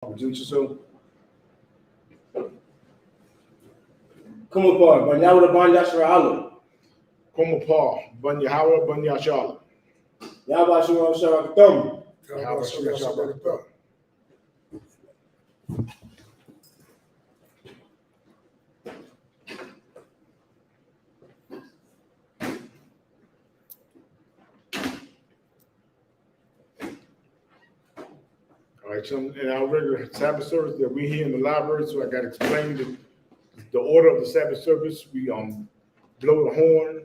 Present yourself. Come upon, Banyawa Banya Sharala. Come upon, Banyawa Banya Shala. Yabashua Sharakatum. All right, so in our regular Sabbath service that we here in the library, so I got to explain the order of the Sabbath service. We blow the horn.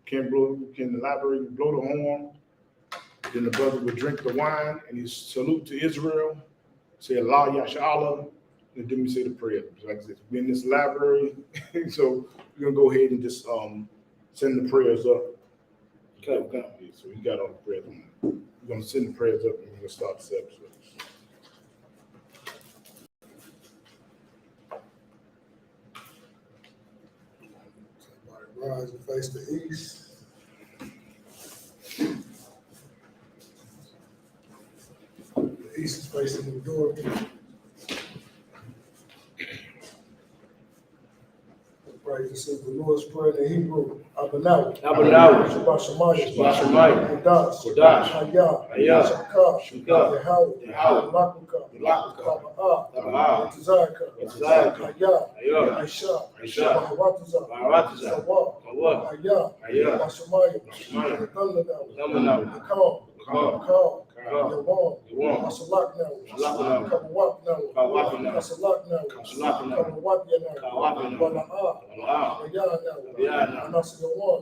Can the library blow the horn? Then the brother would drink the wine and he salute to Israel, say Allah Yashala, and then we say the prayer. Like I said, we're in this library, so we're gonna go ahead and just send the prayers up. Okay. So we got all the prayers. We're gonna send the prayers up and we're gonna start the Sabbath service. Rise and face the east. The east is facing the door. Right, this is the Lord's Prayer in Hebrew. Abanawi. Shabbat Shemayim. Kodash. Hayah. Shukah. Yahweh. Lakuka. Taba'ah. Hayah. Aisha. Bahawatuza. Sawah. Hayah. Bashamayim. Thundernawi. Call. Yawam. Masalak now. Kabawak now. Masalak now. Kabawak now. Bala'ah. Ayah now. Nasir Yawan.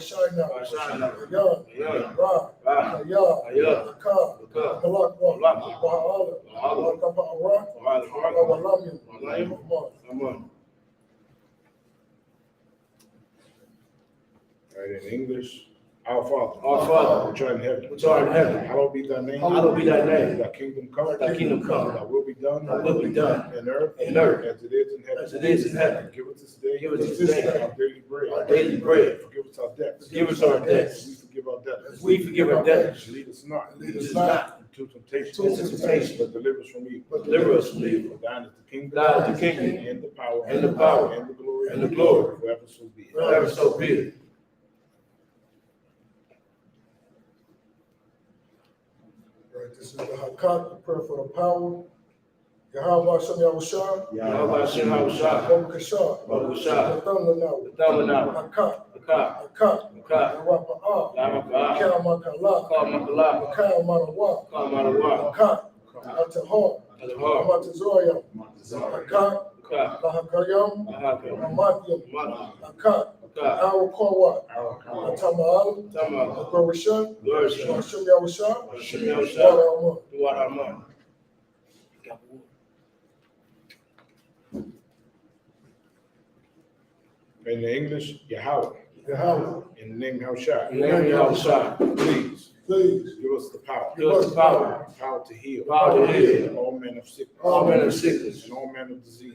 Shine now. Ayah. Ra. Ayah. Akab. Malakwa. Baha'ala. Kaba'ara. Walamim. Amen. All right, in English. Our Father, which art in heaven, hallowed be thy name. Thy kingdom come. Thy will be done. In earth, as it is in heaven. Give us this day our daily bread. Forgive us our debts. We forgive our debtors. Lead us not into temptation, but deliver us from evil. For thine is the kingdom, and the power, and the glory, forever so be it. This is the Hakat, the prayer for the power. Yahweh Hashem Yahushua. Babakashah. Thundernawi. Hakat. Yawapa'ah. Kalmakala. Kalmanawa. Hakat. Atahor. Amatazoyam. Hakat. Lahakayam. Amatyam. Hakat. Our Korwa, Atamal, Gorashan, Hashem Yahushua, Water. In the English, Yahweh. In the name of Yahushua. Please give us the power. Power to heal. All men of sickness. And all men of disease.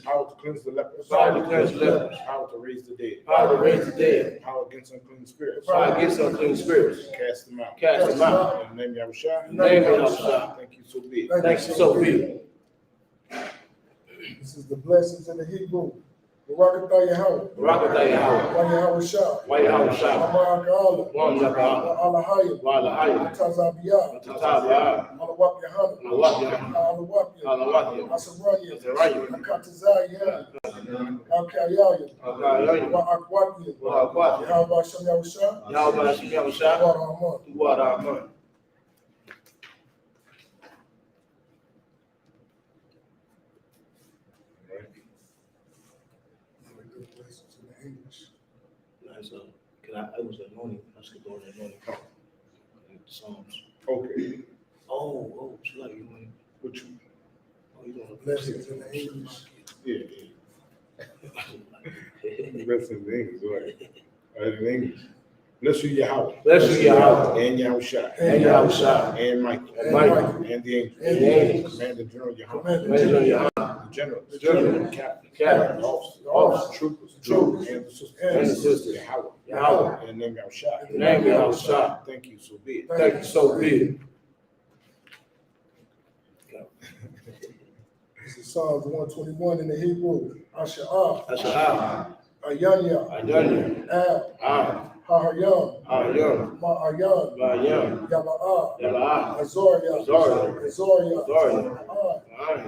Power to cleanse the lepers. Power to raise the dead. Power against unclean spirits. Cast them out. In the name of Yahushua. Thank you so big. This is the blessings in the Hebrew. Barakatah Yahweh. Yahushua. Alahayim. Tazabiyah. Alawap Yahana. Alawap Asarayim. Akatazayim. Alkayayim. Wa'akwatiyim. Yahweh Hashem Yahushua. Water. It was anointing. I should go in anointing. Psalms. Okay. Oh, she like you, man. What you? Oh, you doing blessings in the English? Yeah. Blessings in English, right? In English. Bless you, Yahweh. And Yahushua. And Michael. And the angels. Commander General Yahweh. The general. Captain. Officers. Troopers. And the sisters. Yahweh. And the name Yahushua. Thank you so big. Psalms 121 in the Hebrew. Asha'ah, Asha'ah, Ayanya, Adanya, Ab, Hahayam, Ayam, Ma'ayan, Bayam, Yaba'ah, Yaba'ah, Azoria, Azoria, Azoria, Azoria, Ma'an,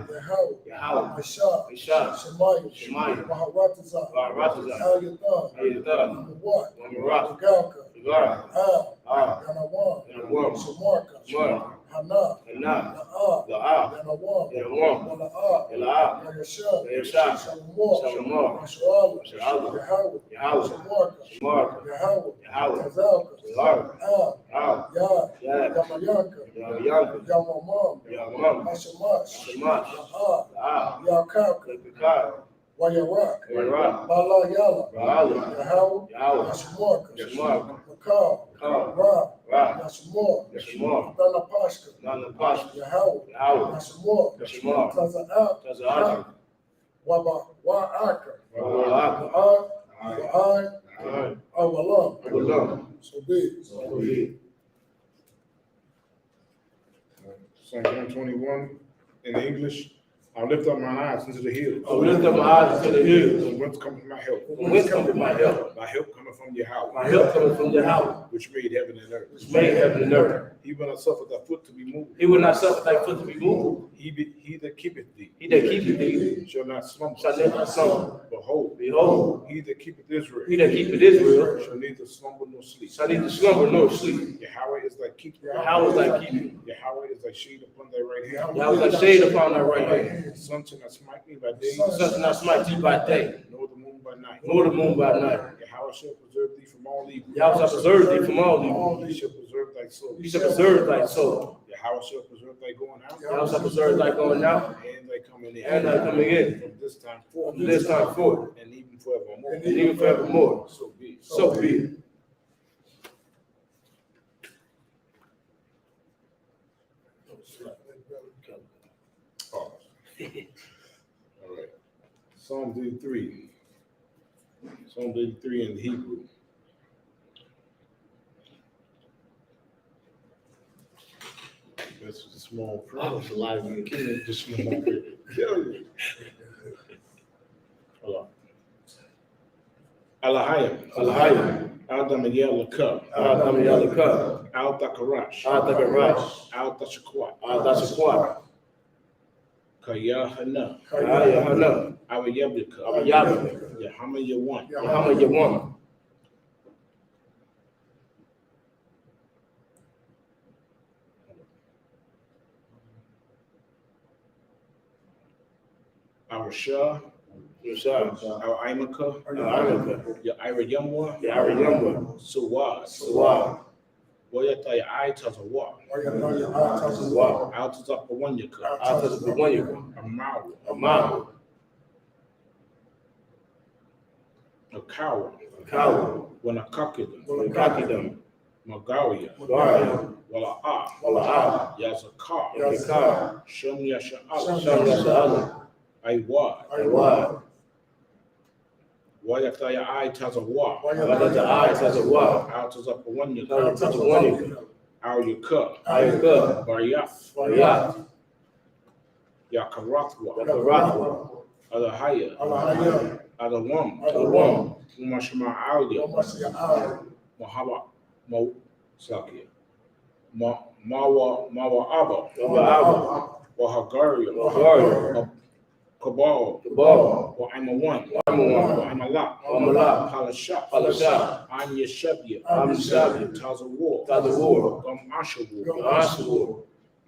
Yahweh, Yahweh, Ashah, Ishah, Shemaiah, Shemaiah, Maharatazah, Baratazah, Al-Yatham, Ayathan, Mawat, Marat, Galka, Igar, Yanawam, Yanawam, Shamarka, Shemar, Hana, Hana, La'ah, La'ah, Yanawam, Yanawam, Wala'ah, Ela'ah, Yashah, Yashah, Shalamor, Shalamor, Mashallah, Mashallah, Yahweh, Yahweh, Shamarka, Shamarka, Yahweh, Yahweh, Tazalka, Tazalka, Yad, Yad, Yamayanka, Yayanka, Yamamam, Yamam, Hashamash, Shamash, Ya'ah, Yakaka, Yakakar, Wayarak, Wayarak, Bala Yala, Ba'ala, Yahweh, Yahweh, Yashamarka, Yashamarka, Makal, Makal, Ra, Ra, Yashamor, Yashamor, Danapashka, Nanapashka, Yahweh, Yahweh, Yashamor, Yashamor, Taza'at, Taza'at, Wa'aka, Wa'aka, Wa'ai, Awalam. Awalam, So be it. so be it. Psalm 121 in English. I lift up my eyes into the hills. I will lift up my eyes to the hills. From whence cometh my help? From whence cometh my help? My help cometh from Yahweh. My help cometh from Yahweh, Which made heaven and earth. which made heaven and earth. He will not suffer thy foot to be moved. He will not suffer thy foot to be moved. He that keepeth thee. He that keepeth thee Shall not slumber. shall never slumber. Behold, Behold, he that keepeth Israel. he that keepeth Israel Shall neither slumber nor sleep. shall neither slumber nor sleep. Yahweh is thy keeper. Yahweh is thy keeper. Yahweh is thy shade upon thy right hand. Yahweh is thy shade upon thy right hand. The sun shall not smite me by day. The sun shall not smite thee by day, Nor the moon by night. nor the moon by night. Yahweh shall preserve thee from all evil. Yahweh shall preserve thee from all evil. He shall preserve thy soul. He shall preserve thy soul. Yahweh shall preserve thy going out. Yahweh shall preserve thy going out And thy coming in. and thy coming in From this time forth. from this time forth And even forevermore. and even forevermore. So be it. So be it. Pause. All right. Psalm 83. Psalm 83 in the Hebrew. This is a small I print. was alive when you kid. Just small print. Kill you. Hold on. Alahayim. Alahayim. Adam Yalaka. Adam Yalaka. Al Takarash. Adagarash. Al Tashakwat. Adashakwa. Kayahana. Ayahana. Awayabika. Awayabika. Yahama Yawan. Yahama Yawan. Our Shah. Yashar. Our Imaka. Aramaka. Your Ira Yamwa. Yarayamba. Suwad. Sawa. Wayata Aitazawa. Sawa. Altazapawanyaka. Atazapawanyaka. Amawa. Amahu. Akawa. Kawa. Wanakakidam. Kakidam. Magaria. Gaya. Wala'a. Wala'a. Yazakar. Yakar. Shem Yasha'ala. Sham Yasha'ala. Aiwa. Aywa. Wayataya Aitazawa. Wadata Atazawa. Altazapawanyaka. Atazapawanyaka. Aryaka. Ayaka. Baryaf. Waryat. Yakarathwa. Yakaratwa. Adahaya. Adawam. Adawam. Umashma Alia. Mahaba. Sakia. Mawa Abba. Abba. Wahagaria. Wahagaria. Kabal. Kabal. Wa'imawan. Wa'imawan. Wa'imalak. Wa'imalak. Palashah. Palashah. Am Yeshabia. Am Yeshabia. Tazawar. Tazawar. Gum Ashawar. Ashur.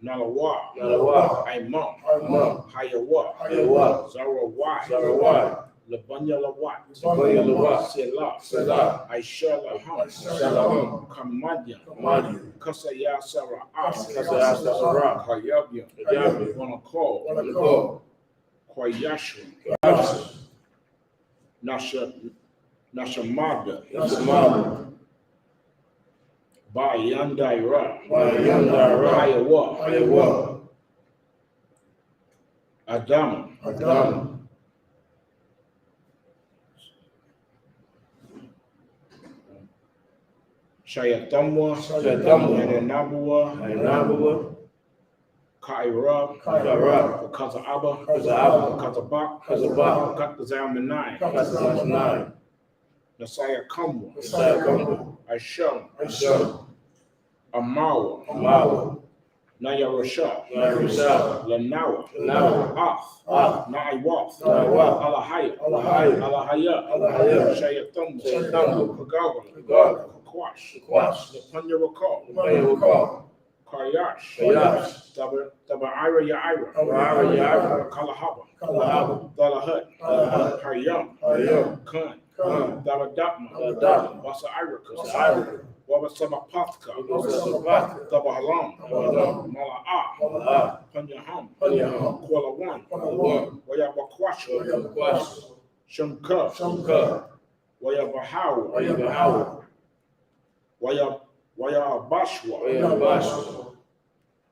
Nalawa. Nalawa. Imam. Imam. Hayawa. Hayawa. Zarawai. Zarawai. Labanya Lawat. Labanya Lawat. Selah. Selah. Aisha Laham. Shalom. Kamadya. Kamadya. Kasaya Sarah. Kasaya Sarah. Hayabya. Hayabya. Wanakal. Wanakal. Kwayashu. Yashu. Nashamada. Yashamada. Bayandaira. Bayandaira. Hayawa. Hayawa. Adam. Adam. Shayatamwa. Shayatamwa. Nabuwa. Nabuwa. Kairab, Kairab, Kaza'aba, Kaza'aba, Kazabak, Kazabak, Katazalmanai, Kazazanai, Nasaya Kamwa, Messiah Gumbo, Asham, Aisham, Amawa, Amawa, Nayarasha, Nayarasha, Lanawa, Lanawa, Ath, Naiwath, Naiwath, Alahaya, Alahaya, Alahaya, Alahaya, Shayathumbo, Shayathumbo, Kagawa, Kagawa, Kakwash, Kakwash, Punyarakal, Mayakal, Karyash, Kayash, Tabaira Yaira, Yaira, Kalahaba, Kalahaba, Dalahut, Dalahut, Haryam, Haryam, Kun, Kun, Dabadapma, Dabadapma, Wasa Irika, Irika, Wabasabapathka, Wabasabapathka, Dabahalam, Dabahalam, Mala'ah, Mala'ah, Punyaham, Punyaham, Kuala One, One, Wayabakwasha, Wayabakwash, Shumka, Shamka, Wayabahawa, Wayabahawa, Wayabashwa, Wayabashwa,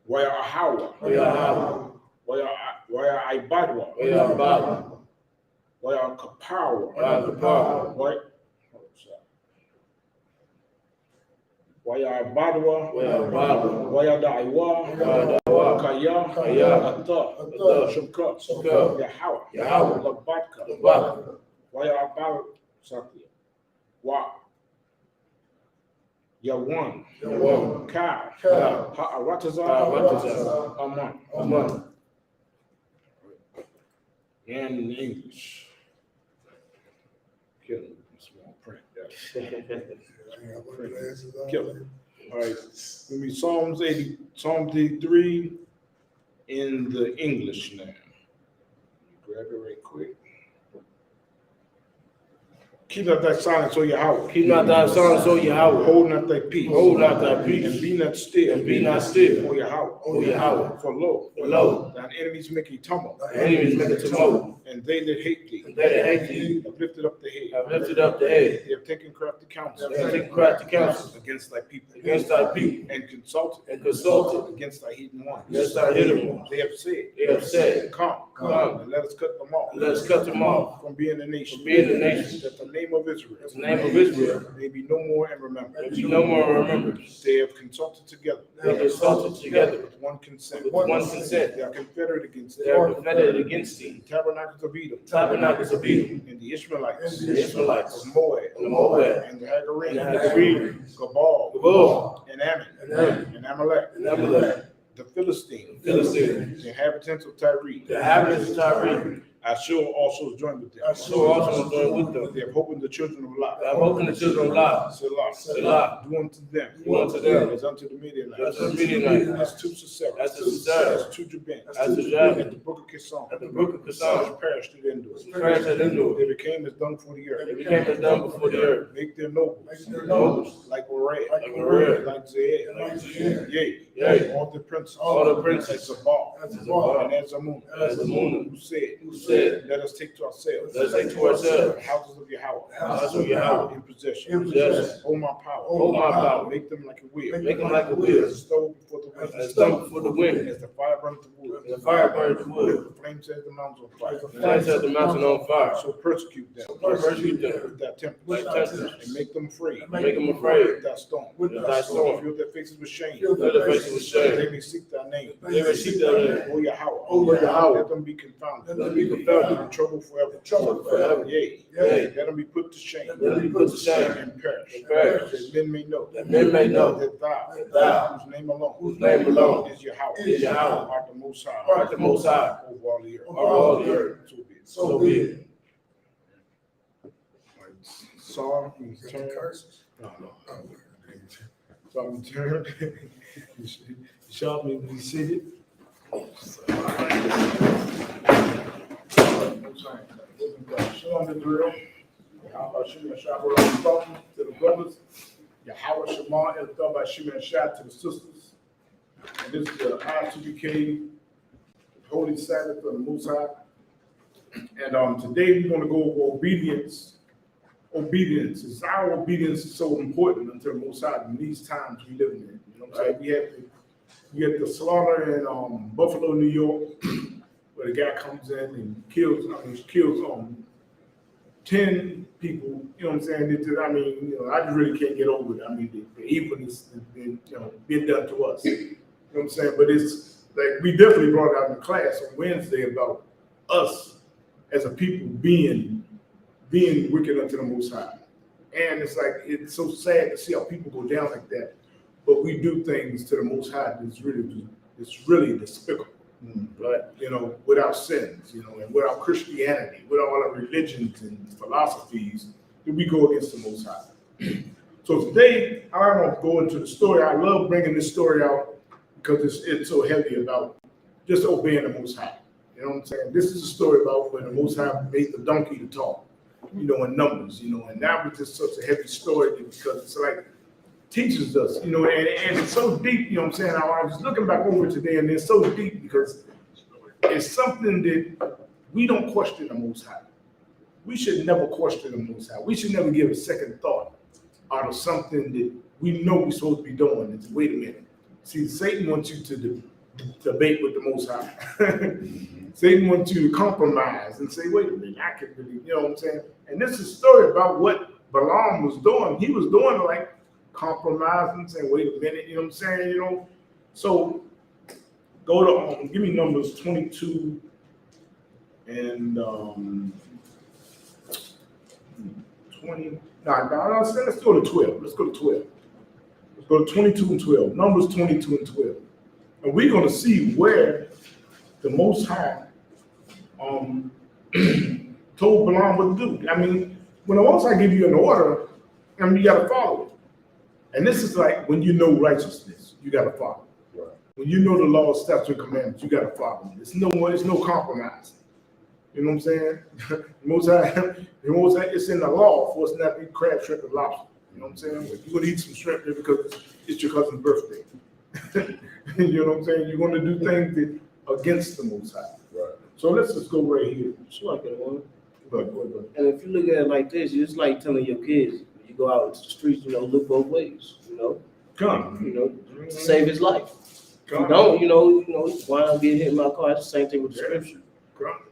Wayahawa, Wayahawa, Wayaibadwa, Wayababa, Wayakapawa, Wayakapawa, Wayabadwa, Wayababa, Wayadaiwa, Wayadawa, Kaya, Kaya, Ata, Ata, Shumka, Shumka, Yahawa, Yahawa, Labatka, Labaka, Wayabal, Sakya, Wa, Yawan, Yawan, Ka, Ka, Ha'arataza, Ha'arataza, Aman, Aman, and in English. Kill him, small print. Kill him. All right, give me Psalms 83 in the English now. Grab it right quick. Keep not thy silence, O Yahweh. Keep not thy silence, O Yahweh. Hold not thy peace. Hold not thy peace. And be not still. And be not still. O Yahweh. O Yahweh. For lo, thine enemies make a tumult. Thine enemies make a tumult. And they that hate thee. And they that hate thee have lifted up the head. have lifted up the head. They have taken crafty counsel. They have taken crafty counsel against thy people. against thy people. And consulted. And consulted against thy hidden ones. against thy hidden ones. They have said. They have said, Come, and let us cut them off. Let us cut them off from being a nation. from being a nation. That the name of Israel. The name of Israel may be no more in remembrance. may be no more remembered. They have consulted together. They have consulted together With one consent. with one consent. They are confederate against They are confederate against thee. Tabernacles of Edom. Tabernacles of Edom. And the Ishmaelites. And the Ishmaelites. Of Moab. And Moab. And the Hagarenes. And the Hagarenes. Gabal. Gabal. And Ammon. And Ammon. And Amalek. And Amalek. The Philistines. Philistines. The inhabitants of Tyre. The inhabitants of Tyre. Ashur also joined with them. Ashur also joined with them. They have hope in the children of Lot. They have hope in the children of Lot. Selah. Selah. Do unto them. Do unto them. As unto the Midianites. As unto the Midianites. As to Sisera. As to Sisera. As to Jabin. As to Jabin. At the brook of Kison. At the brook of Kison. Which perished at Endor. Perished at Endor. They became as dung for the They earth. became as dung before the earth. Make their nobles. Nobles. Like Oreb. Like Oreb. Like Zeed. Like Zeed. Yea. Yea. All the princes. All the princes. As Zabal. As Zabal. And as Amun. As Amun. Who said. Who said, Let us take to ourselves. let us take to ourselves The houses of Yahweh. the house of Yahweh. In possession. In possession. Hold my power. Hold my power. Make them like a wheel. Make them like a wheel. As a stove before the wind. As dung before the wind. As the fire burns the wood. As the fire burns the wood. The flame sets the mountains on fire. The flame set the mountain on fire. So persecute them. Persecute them. With thy tempest. Like tempest. And make them afraid. Make them afraid. With thy storm. With thy storm. Fill their faces with shame. Fill Let the faces with They shame. may seek thy name. They may seek thy name. O Yahweh. O Yahweh. Let them be confounded. Let them be confounded. In trouble forever. Trouble forever. Yea. Yea. Let them be put to shame. Let them be put to shame. And perish. And perish. That men may know. That men may know That thou, whose name alone. whose name alone Is Yahweh. is Yahweh. Art the Most High. art the Most High Over all the earth. over all the earth. So be it. So be it. Saw, you Got turn. the curses. No. So I'm turned. You shot me when you see it. Shalom the drill. How about Shimon Shah to the brothers? Yahweh Shema El by Shimon Shah to the sisters. And this is the ISUPK Holy Sabbath for the Most High. And today we're going to go over obedience. Obedience is our obedience is so important unto the Most High in these times we live in. You know what I'm saying? We had the slaughter in Buffalo, New York, where the guy comes in and kills 10 people. You know what I'm saying? I just really can't get over it. The evilness has been, been done to us. You know what I'm saying? But it's like we definitely brought out in class on Wednesday about us as a people being wicked unto the Most High. And it's like, it's so sad to see how people go down like that. But we do things to the Most High that's really despicable. But, you know, without sins, you know, and without Christianity, without all our religions and philosophies, we go against the Most High. So today, I want to go into the story. I love bringing this story out because it's so heavy about just obeying the Most High. You know what I'm saying? This is a story about when the Most High made the donkey to talk, you know, in Numbers, you know, and that was just such a heavy story because it's like, teaches us, you know, and it's so deep, you know what I'm saying? I was looking back over today and it's so deep because it's something that we don't question the Most High. We should never question the Most High. We should never give a second thought out of something that we know we're supposed to be doing. It's, wait a minute. See, Satan wants you to debate with the Most High. Satan wants you to compromise and say, wait a minute, I can really, you know what I'm saying? And this is a story about what Balaam was doing. He was doing like compromising, saying, wait a minute, you know what I'm saying? You know, so go to give me Numbers 22 and 20. No, let's go to 12. Let's go to 12. Let's go to 22 and 12. Numbers 22 and 12. And we're going to see where the Most High told Balaam what to do. I mean, when the Most High give you an order, I mean, you got to follow it. And this is like when you know righteousness, you got to follow. Right. When you know the law, statutes, and commandments, you got to follow. There's no compromise. You know what I'm saying? The Most High, it's in the law for us not to eat crab, shrimp, and lobster. You know what I'm saying? If you're gonna eat some shrimp there because it's your cousin's birthday. You know what I'm saying? You're gonna do things that against the Most High. Right. So let's just go right here. Sure, I can one. And if you look at it like this, it's like telling your kids, when you go out into the streets, you know, look both ways, you know. To save his life. If you don't, you know, why not get hit in my car? It's the same thing with the scripture.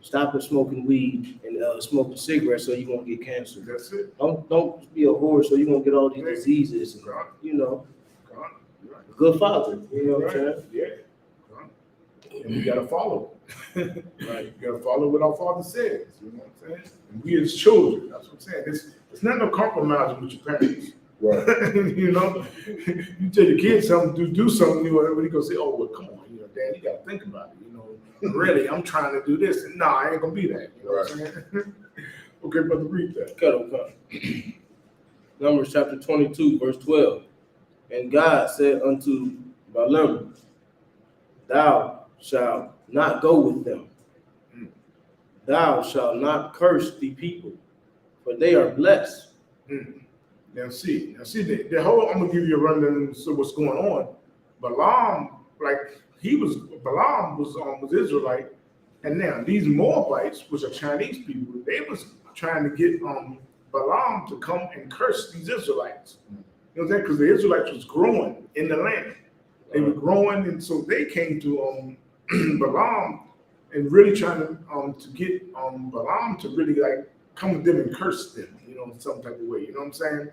Stop smoking weed and smoking cigarettes so you won't get cancer. That's it. Don't be a whore so you won't get all these diseases. And, you know, a good father. You know what I'm saying? Yeah. And we gotta follow. Right. You gotta follow what our Father says. You know what I'm saying? And we as children, that's what I'm saying. It's not no compromising with your parents. Right. You know, you tell your kids something to do something, you know, everybody gonna say, oh well, come on, you know, Dad, you gotta think about it. You know, really, I'm trying to do this. And no, I ain't gonna be that. You know what I'm saying? Okay, brother, read that. Okay. Numbers chapter 22, verse 12. And God said unto Balaam, thou shalt not go with them. Thou shalt not curse the people, for they are blessed. Now see, the whole, I'm gonna give you a rundown of what's going on. Balaam, Balaam was Israelite, and now these Moabites, which are Chinese people, they was trying to get Balaam to come and curse these Israelites. You know what I'm saying? Because the Israelites was growing in the land. They were growing, and so they came to Balaam and really trying to get Balaam to really like come with them and curse them, you know, in some type of way. You know what I'm saying?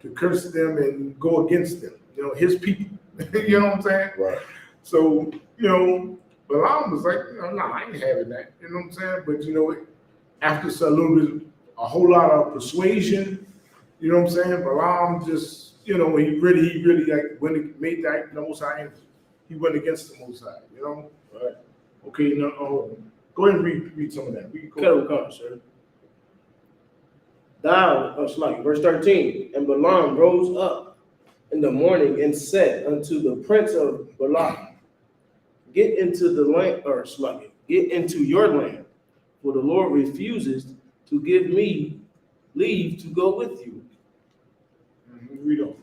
To curse them and go against them, you know, his people. You know what I'm saying? Right. So, you know, Balaam was like, nah, I ain't having that. You know what I'm saying? But, you know, after a whole lot of persuasion, you know what I'm saying? Balaam just, you know, he really like when he made that the Most High, he went against the Most High, you know? Right. Okay, now, go ahead and read some of that. Sir. Verse 13, and Balaam rose up in the morning and said unto the prince of Balaam, get into the land, get into your land, for the Lord refuses to give me leave to go with you. Read on.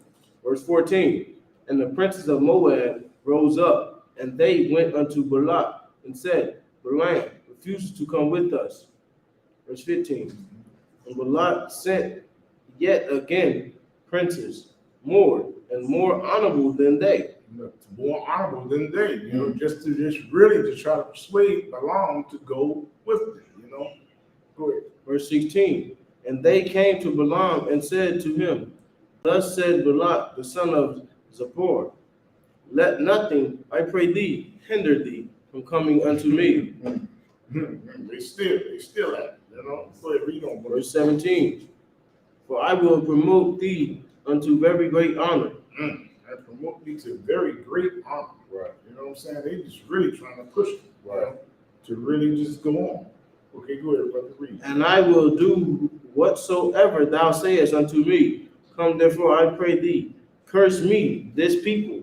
Verse 14, and the princes of Moab rose up, and they went unto Balaam and said, Balaam refuses to come with us. Verse 15, and Balaam sent yet again princes, more and more honorable than they. More honorable than they, you know, just to try to persuade Balaam to go with them, you know. Go ahead. Verse 16, and they came to Balaam and said to him, thus said Balaam, the son of Zippor, let nothing, I pray thee, hinder thee from coming unto me. They still at it, you know. Go ahead, read on, Verse 17. For I will promote thee unto very great honor. And promote me to very great honor. Right. You know what I'm saying? They just really trying to push me, Right. to really just go on. Okay, go ahead, brother, read. And I will do whatsoever thou sayest unto me. Come therefore, I pray thee, curse me, this people.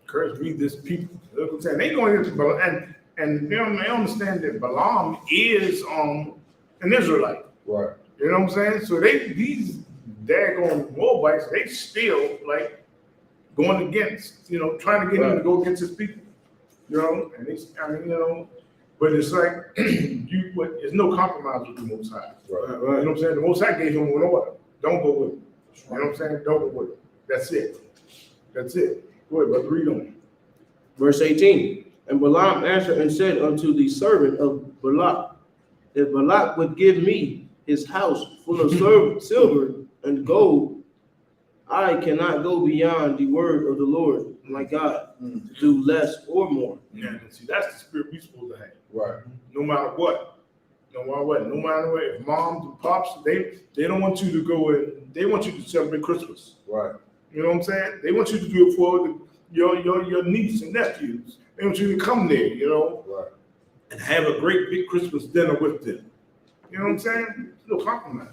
Curse me, this people. Look what I'm saying. They going into Balaam, and they understand that Balaam is an Israelite. Right. You know what I'm saying? So these daggone Moabites, they still like going against, trying to get him to go against his people. You know, and but it's like there's no compromise with the Most High. Right. You know what I'm saying? The Most High gave him an order. Don't go with him. You know what I'm saying? Don't go with him. That's it. That's it. Go ahead, brother, read on. Verse 18. And Balaam answered and said unto the servant of Balak, if Balak would give me his house full of silver and gold, I cannot go beyond the word of the Lord, my God, to do less or more. Yeah, see, that's the spirit we supposed to have. Right. No matter what. No matter what. If moms and pops, they don't want you to go in, they want you to celebrate Christmas. Right. You know what I'm saying? They want you to do it for your niece and nephews. They want you to come there, Right. and have a great big Christmas dinner with them. You know what I'm saying? There's no compromise.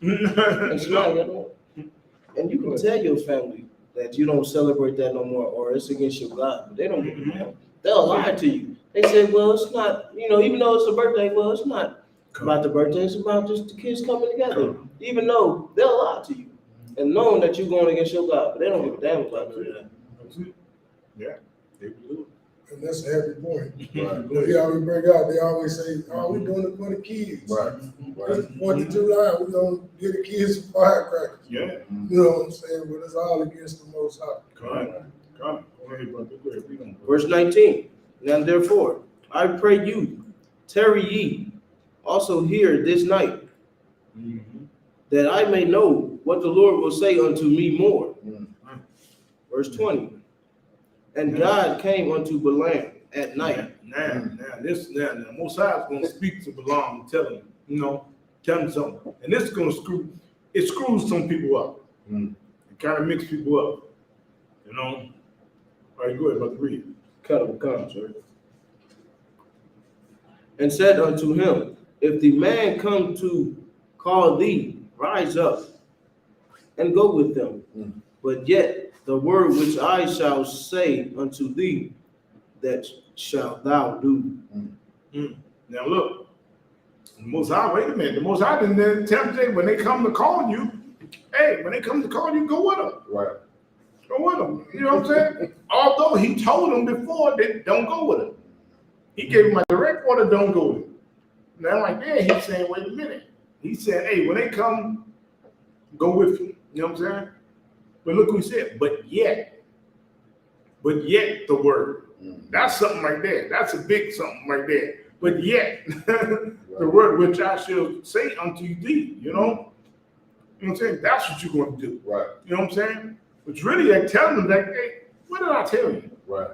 It's not, and you can tell your family that you don't celebrate that no more, or it's against your God, but they don't give a damn. They'll lie to you. They say, well, it's not, even though it's a birthday, well, it's not about the birthday, it's about just the kids coming together. Even though they'll lie to you and knowing that you're going against your God, but they don't give a damn about that. That's it. Yeah, they will do And that's a heavy point. Right. They always bring out, they always say, oh, we're doing it for the kids. Right. Right. It's 4th of July, we're gonna give the kids some firecrackers. it. Yeah, You know what I'm saying? But it's all against the Most High. come on. Go ahead, brother. Go ahead, read on. Verse 19. Now therefore, I pray you, tarry ye also here this night, that I may know what the Lord will say unto me more. Verse 20. And God came unto Balaam at night. Now, Most High is going to speak to Balaam and tell him something. And this is going to screws some people up. It kind of mixes people up. All right, go ahead, brother, read. Cut him comes, right? And said unto him, if the man come to call thee, rise up and go with them. But yet the word which I shall say unto thee, that shalt thou do. Now look, the Most High, wait a minute. The Most High didn't tell them when they come to call you, when they come to call you, go with them. Right. Go with them. You know what I'm saying? Although he told them before that don't go with him. He gave him a direct order, don't go with him. Now like there, he's saying, wait a minute. He said, hey, when they come, go with you. You know what I'm saying? But look who he said, but yet the word. That's something right there. That's a big something right there. But yet the word which I shall say unto thee, You know what I'm saying? That's what you're going to do. Right. You know what I'm saying? Which really like telling them that, hey, what did I tell you? Right.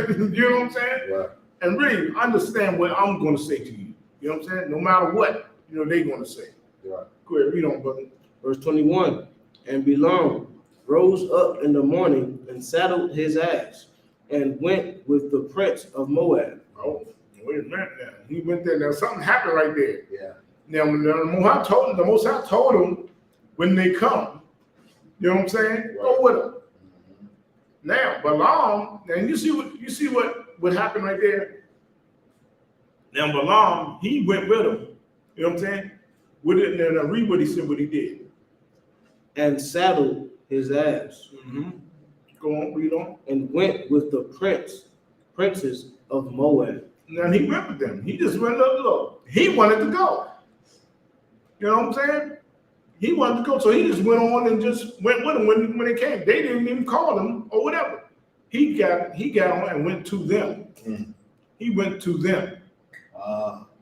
You know what I'm saying? Right. And really understand what I'm going to say to you. You know what I'm saying? No matter what, they're going to say. Right. Go ahead, read on, brother. Verse 21. And Balaam rose up in the morning and saddled his ass and went with the prince of Moab. Oh, wait a minute now. He went there. Now something happened right there. Yeah. Now the Most High told him when they come, you know what I'm saying? Go with them. Now Balaam, and you see what happened right there. Now Balaam, he went with him. You know what I'm saying? With it, now read what he said, what he did. And saddled his ass. Go on, read on. And went with the princes of Moab. Now he went with them. He just went look. He wanted to go. You know what I'm saying? He wanted to go, so he just went on and just went with them when they came. They didn't even call him or whatever. He got on and went to them. He went to them.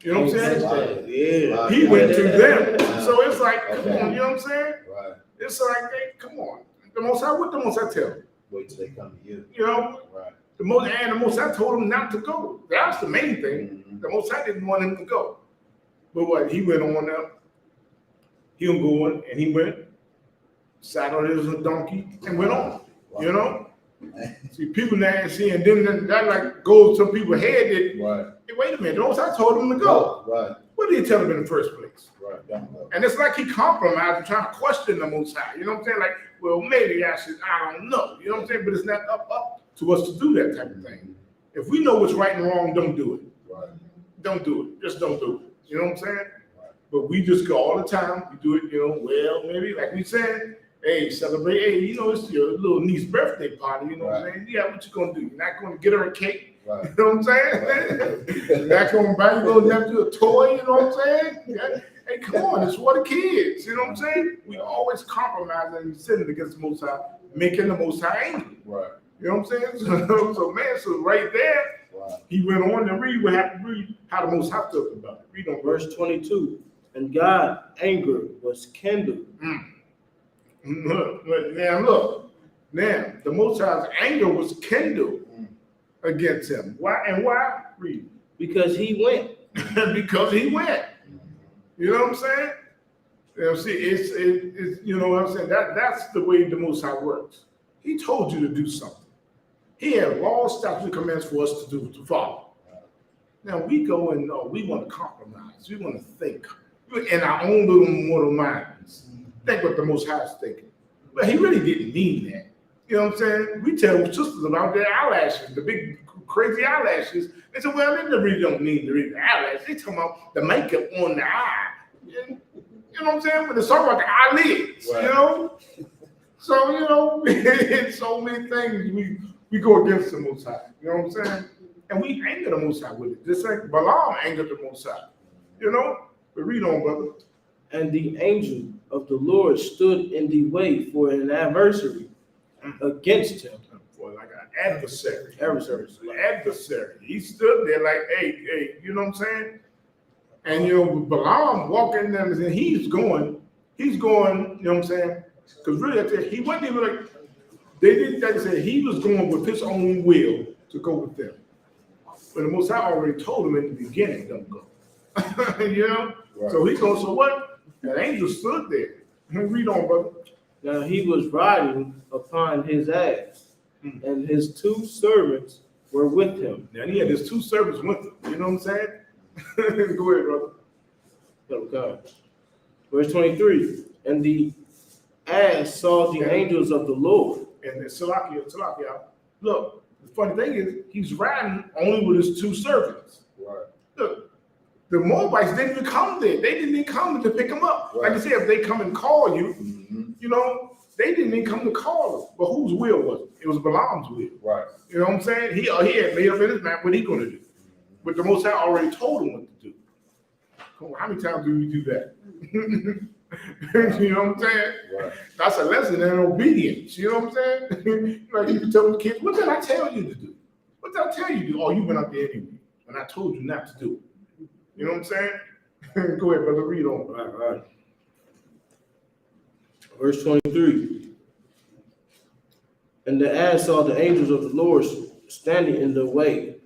You know what I'm saying? Yeah. He went to them. So it's like, come on, you know what I'm saying? Right. It's like, hey, come on. The Most High, what the Most High tell? Wait till they come to you. You know? Right. The Most High told him not to go. That's the main thing. The Most High didn't want him to go. But what? He went on up. He was going, and he went, sat on his donkey, and went on. You know? See, people now see, and then that like goes to people's head that, Right. hey, wait a minute, the Most High told him to go. Right. What did he tell him in the first place? Right. And it's like he compromised and trying to question the Most High. You know what I'm saying? Like, well, maybe I should, I don't know. You know what I'm saying? But it's not up to us to do that type of thing. If we know what's right and wrong, don't do it. Right. Don't do it. Just don't do it. You know what I'm saying? Right. But we just go all the time. We do it, you know, well, maybe like we said, hey, celebrate, hey, you know, it's your little niece's birthday party, you know what I'm saying? Yeah, what you gonna do? You're not gonna get her a cake. Right. You know what I'm saying? You're not gonna buy your little nephew a toy, you know what I'm saying? Yeah. Hey, come on, it's for the kids, you know what I'm saying? We always compromise and sinning against the Most High, making the Most High angry. Right. You know what I'm saying? So man, so right there, he went on and read. We have to read how the Most High talked about it. Read on Verse 22. And God's anger was kindled. Look, now the Most High's anger was kindled against him. Why? And why? Read. Because he went. Because he went. You know what I'm saying? You know, see, it's you know what I'm saying? That's the way the Most High works. He told you to do something. He had laws, statutes, and commands for us to follow. Now we go and we want to compromise. We want to think in our own little mortal minds. Think what the Most High is thinking. But he really didn't mean that. You know what I'm saying? We tell sisters about their eyelashes, the big crazy eyelashes. They say, well, they really don't mean the eyelashes. They talking about the makeup on the eye. You know what I'm saying? When it's talking about the eyelids, right. You know? So, you know, in so many things we go against the Most High. You know what I'm saying? And we anger the Most High with it. Just like Balaam angered the Most High. You know? But read on, brother. And the angel of the Lord stood in the way for an adversary against him. For like an adversary. Adversary. He stood there like, hey, you know what I'm saying? And you know, Balaam walking there and he's going, you know what I'm saying? Because really, he wasn't even like, they didn't like say he was going with his own will to go with them. But the Most High already told him in the beginning, don't go. You know? Right. So he goes, so what? That angel stood there. Read on, brother. Now he was riding upon his ass, and his 2 servants were with him. Now he had his 2 servants with him. You know what I'm saying? Go ahead, brother. Okay. Verse 23. And the ass saw the angels of the Lord. And Salakia, look, the funny thing is, he's riding only with his 2 servants. Right. Look, the Moabites didn't even come there. They didn't even come to pick him up. Right. Like I said, if they come and call you, you know, they didn't even come to call him. But whose will was it? It was Balaam's will. Right. You know what I'm saying? He had made up in his mind what he's going to do. But the Most High already told him what to do. Come on, how many times do we do that? You know what I'm saying? Right. That's a lesson in obedience. You know what I'm saying? Like you can tell the kids, what did I tell you to do? What did I tell you to do? Oh, you went out there anyway. And I told you not to do it. You know what I'm saying? Go ahead, brother, read on. All right. Verse 23. And the ass saw the angels of the Lord standing in the way,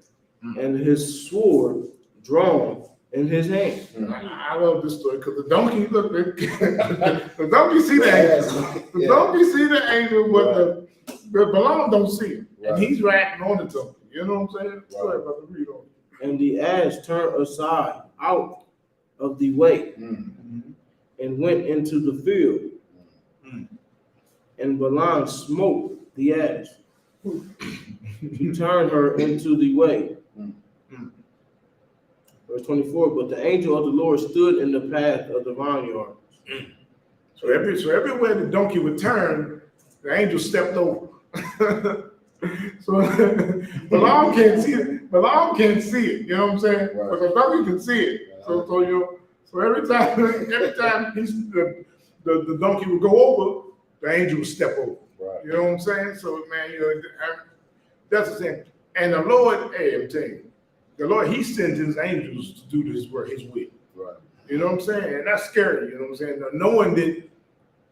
and his sword drawn in his hand. I love this story because the donkey, look, the donkey see the angel. The donkey see the angel, but the Balaam don't see him. Right. And he's riding on the donkey. You know what I'm saying? Go ahead, brother, read on. And the ass turned aside out of the way and went into the field. And Balaam smote the ass. He turned her into the way. Verse 24, but the angel of the Lord stood in the path of the vineyard. So everywhere the donkey would turn, the angel stepped over. So Balaam can't see it. Balaam can't see it. You know what I'm saying? Right. But the donkey can see it. So every time the donkey would go over, the angel would step over. Right. You know what I'm saying? So man, you know, that's the thing. And the Lord, hey, I'm telling you, the Lord, he sends his angels to do this work, his will. Right. You know what I'm saying? And that's scary, you know what I'm saying? Knowing that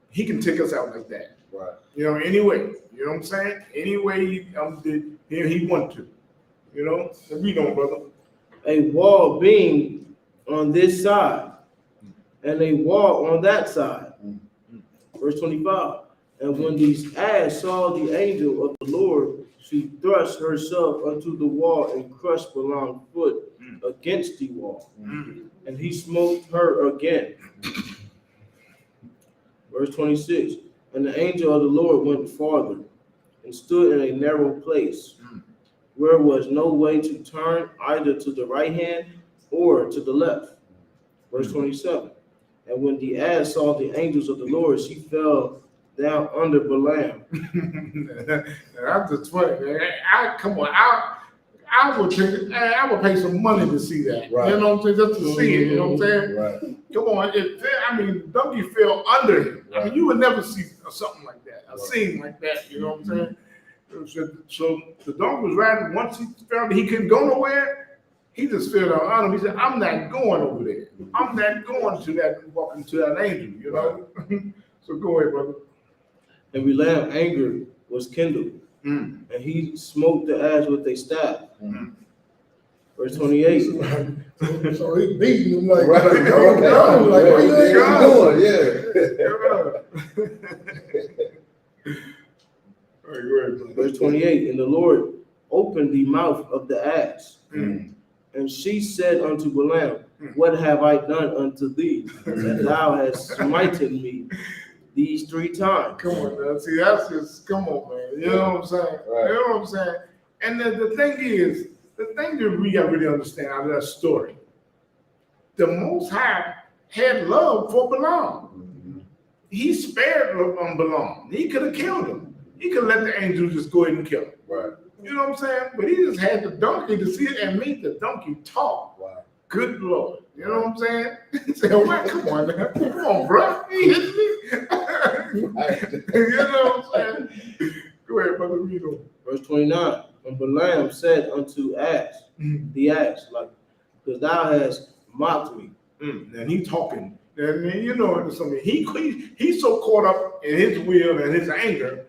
he can take us out like that. Right. You know, anyway, you know what I'm saying? Any way he want to. You know, and we don't, brother. A wall being on this side, and a wall on that side. Verse 25. And when the ass saw the angel of the Lord, she thrust herself unto the wall and crushed Balaam's foot against the wall. And he smote her again. Verse 26. And the angel of the Lord went farther and stood in a narrow place, where was no way to turn either to the right hand or to the left. Verse 27. And when the ass saw the angels of the Lord, she fell down under Balaam. That's just funny, man. Come on, I would pay some money to see that. Right. You know what I'm saying? Just to see it. You know what I'm saying? Right. Come on, the donkey fell under him. I Right. mean, you would never see something like that, a scene like that. You know what I'm saying? So the donkey was riding. Once he found that he couldn't go nowhere, he just fell down under him. He said, "I'm not going over there. I'm not going to that, walking to that angel." You know. So go ahead, brother. And Balaam's anger was kindled, and he smote the ass with a staff. Verse 28. So he beating him like, Right. go, Okay. go, like, what you What doing? you All right, go ahead, brother. Verse 28. And the Lord opened the mouth of the ass, and she said unto Balaam, What have I done unto thee, that thou hast smitten me these 3 times? Come on, man. See, that's just, come on, man. You know what I'm saying? Right. You know what I'm saying? And the thing that we got to really understand out of that story, the Most High had love for Balaam. He spared Balaam. He could have killed him. He could let the angel just go ahead and kill him. Right. You know what I'm saying? But he just had the donkey to see it and make the donkey talk. Wow. Good Lord. You know what I'm saying? He said, well, come on now. Come on, bro. He hit me. You know what I'm saying? Go ahead, brother. Read on. Verse 29. And Balaam said unto the ass, like, because thou hast mocked me. And he talking. And you know something. He's so caught up in his will and his anger,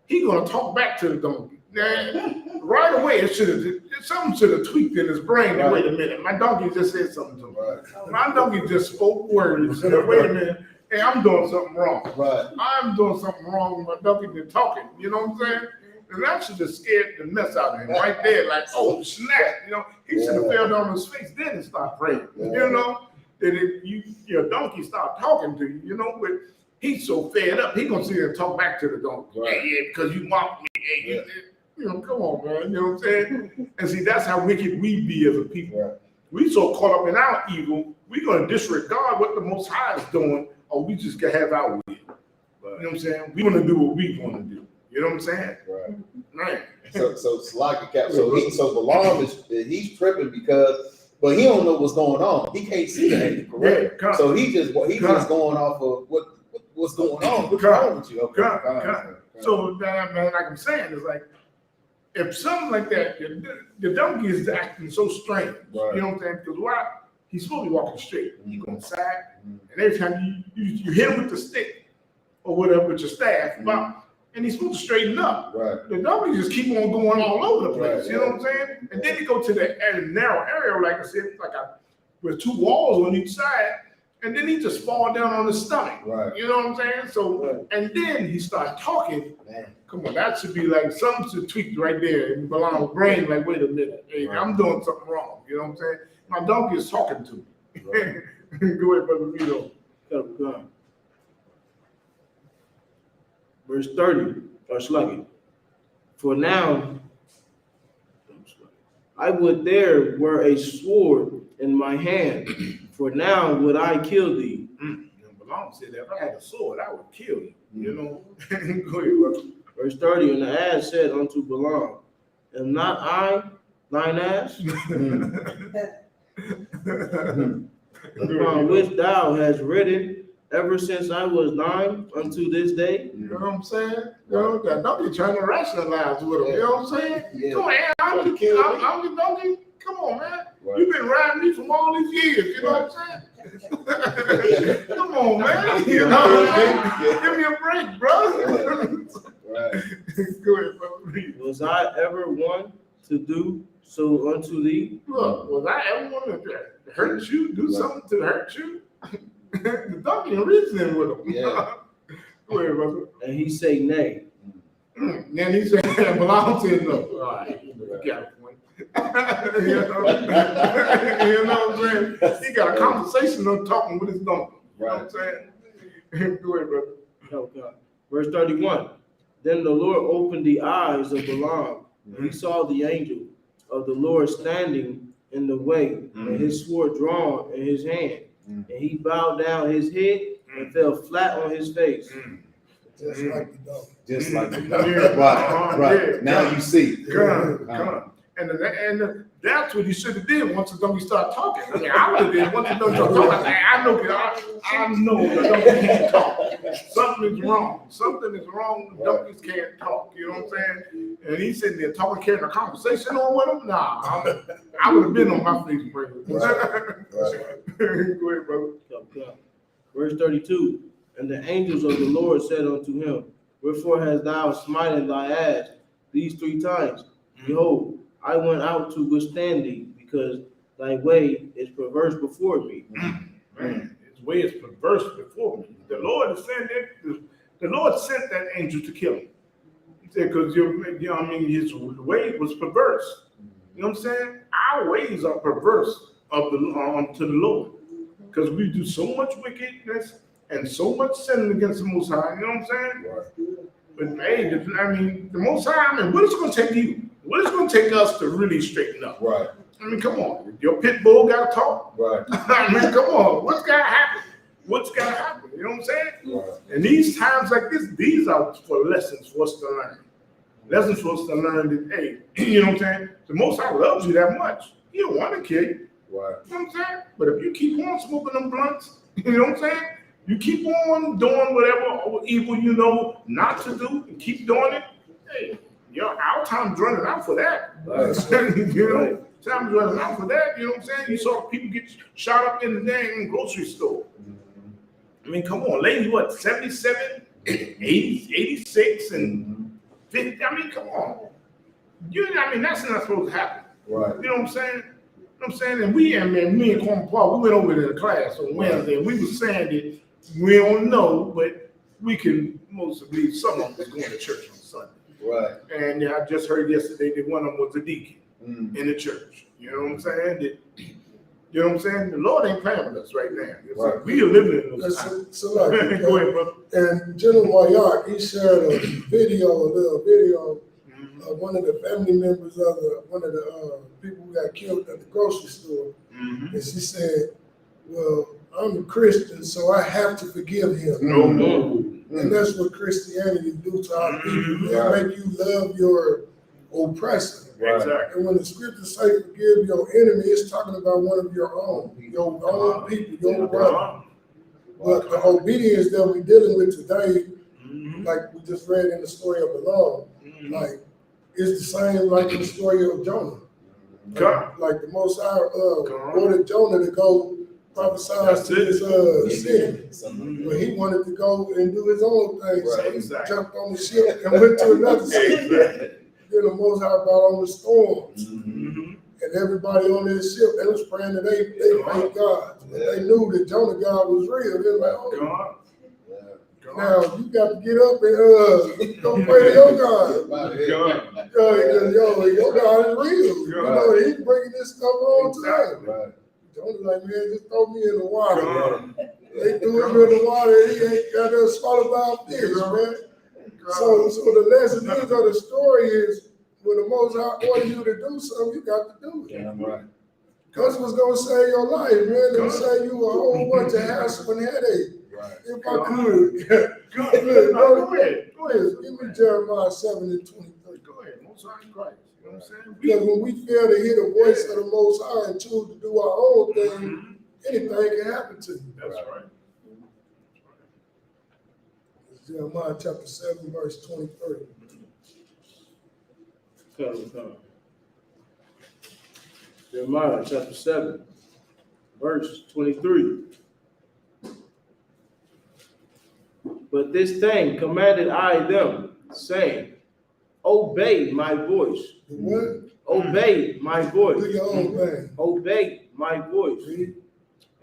he gonna talk back to the donkey. Now, right away, something should have tweaked in his brain. Right. Wait a minute, my donkey just said something to me. Right. My donkey just spoke words. Wait a minute, hey, I'm doing something wrong. Right. I'm doing something wrong. My donkey been talking. You know what I'm saying? And that should have scared the mess out of him right there. Like, oh snap! You know, he should have fell down on his face then and start praying. Yeah. You know, that your donkey start talking to you. You know, but he's so fed up, he gonna sit there and talk back to the donkey. Right. Hey, yeah, because you mocked me. Hey, you know, come on, man. You know what I'm saying? And see, that's how wicked we be as a people. Right. We so caught up in our evil, we're gonna disregard what the Most High is doing, or we just gonna have our will. Right. You know what I'm saying? We want to do what we want to do. You know what I'm saying? Right. Man. So Slocky Cap. So Balaam he's tripping but he don't know what's going on. He can't see the angel, correct? Yeah, so he's just going off of what's going on. What's wrong with you? Okay. So man, like I'm saying, it's like if something like that, the donkey is acting so strange. Right. You know what I'm saying? Because why? He's supposed to be walking straight. He going side, and every time you hit him with the stick or whatever with your staff, and he's supposed to straighten up. Right. The donkey just keep on going all over the place. Right, You know what I'm saying? And then he go to the narrow area, like I said, with 2 walls on each side, and then he just fall down on his stomach. Right. You know what I'm saying? So, and then he start talking. Man. Come on, that should be like something should tweak right there in Balaam's brain. Like, wait a minute, hey, Right. I'm doing something wrong. You know what I'm saying? My donkey is talking to me. Right. Go ahead, brother Vito. Verse 30, or Sluggy. For now, I would there were a sword in my hand, for now would I kill thee. Balaam said that if I had a sword, I would kill you. You know? Go ahead, brother. Verse 30, and the ass said unto Balaam, Am not I thine ass, upon which thou hast ridden ever since I was 9 unto this day? You know what I'm saying? You know, that donkey trying to rationalize with him. You know what I'm saying? Yeah. Come on, man, I'm the donkey. Come on, man. Right. You've been riding me from all these years. You know what I'm saying? Come on, man. You know what I'm saying? Give me a break, bro. Right. Go ahead, brother. Verse Was I ever one to do so unto thee? Look, was I ever want to hurt you, do something to hurt you? The donkey reasoning with him. Yeah. Go ahead, brother. And he say, Nay. Then he said, Balaam said, no. All right, you got a point. You know what I'm saying? He got a conversation on talking with his donkey. You know what I'm saying? Go ahead, brother. Oh, God. Verse 31. Then the Lord opened the eyes of Balaam, and he saw the angel of the Lord standing in the way, and his sword drawn in his hand. And he bowed down his head and fell flat on his face. Just like the dog. Just like the Yeah. right. Yeah. Now you see. Come on. And that's what you should have did once the donkey started talking. I mean, I would have did once the donkey started talking. I know the donkey can't talk. Something is wrong. Something is wrong. The donkeys can't talk. You know what I'm saying? And he's sitting there talking, carrying a conversation on with him. Nah, I would have been on my face, brother. Go ahead, brother. Verse 32. And the angels of the Lord said unto him, Wherefore hast thou smitten thy ass these 3 times? Behold, I went out to withstand thee, because thy way is perverse before me. Man, his way is perverse before me. The Lord sent that angel to kill him. He said, because his way was perverse. You know what I'm saying? Our ways are perverse to the Lord, because we do so much wickedness and so much sinning against the Most High. You know what I'm saying? Right. But hey, the Most High. What is it going to take you? What is it going to take us to really straighten up? Right. Come on. Your pit bull got to talk. Right. Come on. What's got to happen? What's got to happen? You know what I'm saying? Right. And these times like this, these are for lessons for us to learn. Lessons for us to learn that, hey, you know what I'm saying? The Most High loves you that much. He don't want to kill you. Right. You know what I'm saying? But if you keep on smoking them blunts, you know what I'm saying? You keep on doing whatever evil you know not to do and keep doing it, hey, our time's running out for that. Right. You know, time's running out for that. You know what I'm saying? You saw people get shot up in the dang grocery store. I mean, come on, lady, what, 77, 80, 86, and 50? I mean, come on. That's not supposed to happen. Right. You know what I'm saying? You know what I'm saying? And me and Kwame Paul, we went over to the class on Wednesday, and we were saying that we don't know, but we can most believe some of them was going to church on Sunday. Right. And I just heard yesterday that one of them was a deacon in the church. You know what I'm saying? You know what I'm saying? The Lord ain't playing with us right now. Right. We are living in those times. So like, Go ahead, brother. and General Wyatt, he shared a little video of one of the family members of one of the people who got killed at the grocery store. And she said, well, I'm a Christian, so I have to forgive him. No more. And that's what Christianity do to our people. They Right. make you love your oppressor. Right. Exactly. And when the scriptures say forgive your enemy, it's talking about one of your own people, your brother. But the obedience that we're dealing with today, like we just read in the story of Balaam, like it's the same like in the story of Jonah. Like the Most High ordered Jonah to go prophesy to his city. But he wanted to go and do his own thing. So he jumped on the ship and went to another city. Then the Most High brought on the storms. And everybody on this ship, they was praying that they thank God. They knew that Jonah God was real. They were like, oh, now you got to get up and go pray to your God. Your God is real. You know, he's bringing this stuff on to them. Jonah's like, man, just throw me in the water. They threw him in the water. He ain't got to swallow by a fish, man. So the lesson is, or the story is, when the Most High order you to do something, you got to do it. Damn right. Because it was going to save your life, man. It would save you a whole bunch of hassle and headache. Right. If I could. Go ahead. Give me Jeremiah 7:23. Go ahead. Most High Christ. You know what I'm saying? Because when we fail to hear the voice of the Most High and choose to do our own thing, anything can happen to you. That's right. It's Jeremiah chapter 7, verse 23. Come. Jeremiah chapter 7, verse 23. But this thing commanded I them, saying, obey my voice. Do what? Obey my voice. Do your own thing. Obey my voice.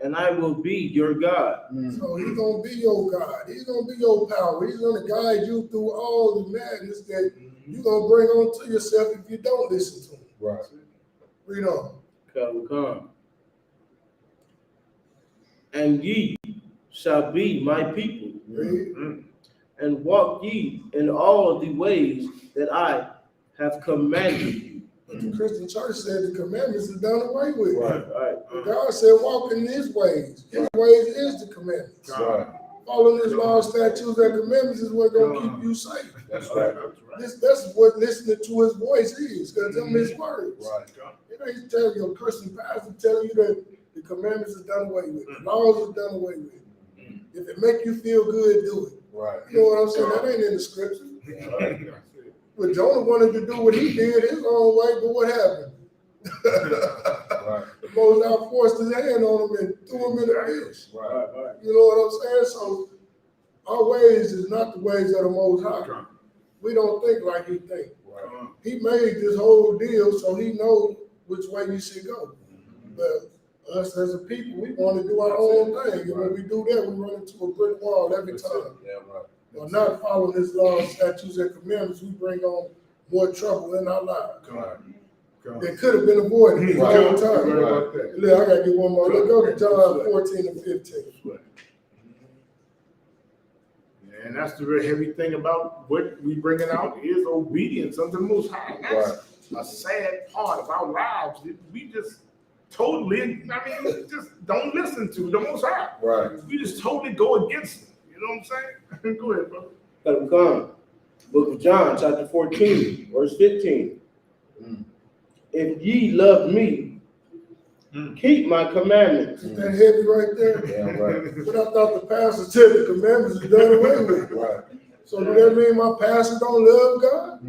And I will be your God. So he's gonna be your God. He's gonna be your power. He's gonna guide you through all the madness that you're gonna bring on to yourself if you don't listen to him. Right. Read on. Come. And ye shall be my people, Read. and walk ye in all the ways that I have commanded you. But the Christian church said the commandments are done away with. Right. But God said walk in his ways. His ways is the commandments. Right. Following his law, statutes, and commandments is what's gonna keep you safe. That's right. That's what listening to his voice is, because them his words. Right. It ain't telling your Christian pastor telling you that the commandments are done away with, the laws are done away with. If it make you feel good, do it. Right. You know what I'm saying? That ain't in the scripture. But Jonah wanted to do what he did his own way, but what happened? Right. The Most High forced his hand on him and threw him in the fish. Right. You know what I'm saying? So our ways is not the ways of the Most High. We don't think like he think. Right. He made this whole deal so he knows which way you should go. But us as a people, we want to do our own thing. And when we do that, we run into a brick wall every time. Yeah, right. Or not following his laws, statutes, and commandments, we bring on more trouble in our lives. That could have been avoided a long time. Right. Look, I gotta get one more. Let's go to John 14 and 15. And that's the very heavy thing about what we bringing out is obedience unto the Most High. That's a sad part of our lives. We just totally, just don't listen to the Most High. Right. We just totally go against him. You know what I'm saying? Go ahead, brother. Come. Book of John, chapter 14, verse 15. If ye love me, keep my commandments. Is that heavy right there? Yeah, right. But I thought the pastor said the commandments are done away with. Right. So do that mean my pastor don't love God?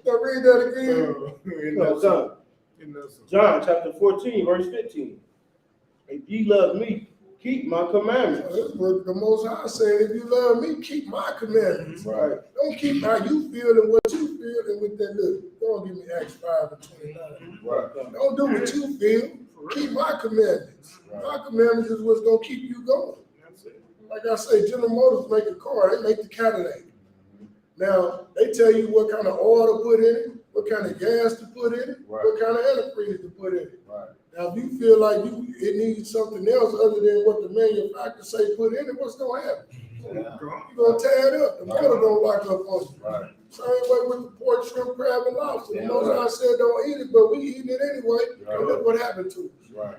Now read that again. John chapter 14, verse 15. If ye love me, keep my commandments. That's what the Most High said. If you love me, keep my commandments. Right. Don't keep how you feel and what you feel and with that look. Don't give me Acts 5 and 29. Right. Don't do what you feel. Keep my commandments. My commandments is what's gonna keep you going. Like I say, General Motors make a car, they make the Cadillac. Now, they tell you what kind of oil to put in it, what kind of gas to put in it, what kind of antifreeze to put in it. Right. Now, if you feel like it needs something else other than what the manufacturer say put in it, what's gonna happen? Yeah. You're gonna tear it up. The motor don't lock up on you. Right. Same way with the pork, shrimp, crab, and lobster. Yeah, The Most High said don't eat it, but we eating it anyway. Right. And look what happened to us. Right.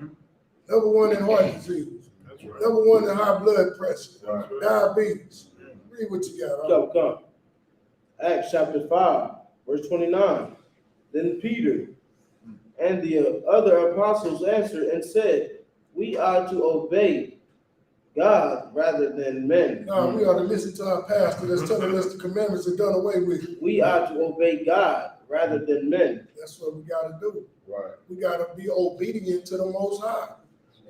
Number one in heart disease. That's right. Number one in high blood pressure. Right. Diabetes. Read what you got. Come. Acts chapter 5, verse 29. Then Peter and the other apostles answered and said, we are to obey God rather than men. No, we ought to listen to our pastor that's telling us the commandments are done away with. We are to obey God rather than men. That's what we gotta do. Right. We gotta be obedient to the Most High.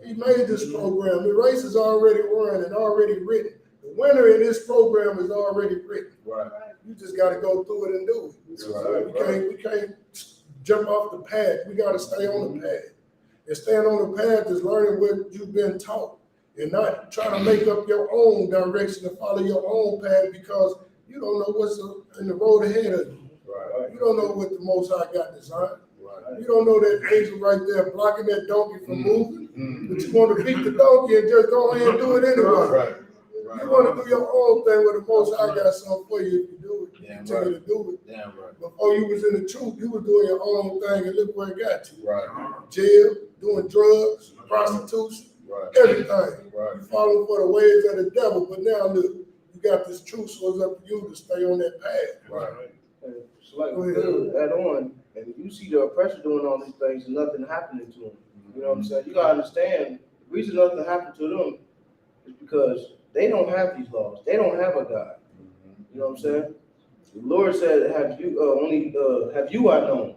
He made this program. The race is already run and already written. The winner in this program is already written. Right. You just gotta go through it and do it. That's right. We can't jump off the path. We gotta stay on the path. And staying on the path is learning what you've been taught and not trying to make up your own direction and follow your own path because you don't know what's in the road ahead of you. Right. You don't know what the Most High got designed. Right. You don't know that angel right there blocking that donkey from moving. But you want to beat the donkey and just go ahead and do it anyway. Right. You want to do your own thing where the Most High got something for you if you do it. You Yeah, continue to do it. Damn right. Before you was in the truth, you was doing your own thing and look where it got you. Right. Jail, doing drugs, prostitution, Right. everything. Right. You falling for the ways of the devil, but now look, you got this truth, so it's up to you to stay on that path. Right. So like we could add on, and you see the oppressor doing all these things and nothing happening to them. You know what I'm saying? You gotta understand, the reason nothing happened to them is because they don't have these laws. They don't have a God. You know what I'm saying? The Lord said, have you I known? You know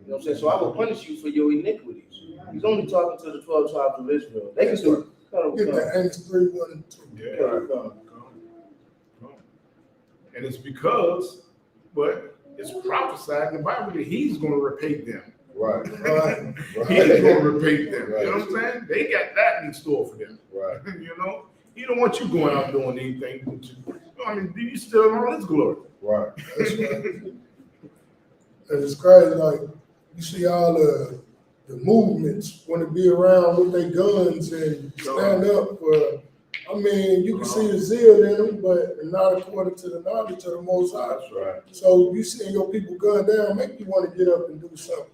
what I'm saying? So I will punish you for your iniquities. He's only talking to the 12 tribes of Israel. They can do Get the Amos 3, 1 and 2. Yeah. And it's because, but it's prophesied in the Bible that he's going to repay them. Right. He's going to repay them. Right. You know what I'm saying? They got that in store for them. Right. You know, he don't want you going out doing anything. I mean, do you still all his glory? Right. That's right. And it's crazy, like, you see all the movements want to be around with their guns and stand up for, I mean, you can see the zeal in them, but not according to the knowledge of the Most High. That's right. So you seeing your people gunned down, make you want to get up and do something.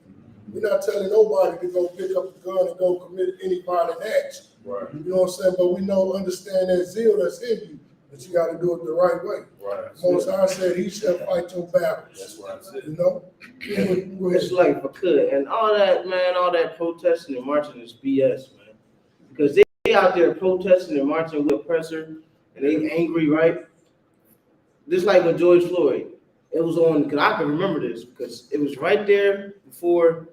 We're not telling nobody to go pick up the gun and go commit any violent acts. Right. You know what I'm saying? But we understand that zeal that's in you, but you got to do it the right way. Right. Most High said he shall fight your battles. That's what I said. You know? Go It's ahead. like for could. And all that, man, all that protesting and marching is BS, man. Because they out there protesting and marching with oppressor, and they angry, right? Just like with George Floyd. It was on, because I can remember this, because it was right there before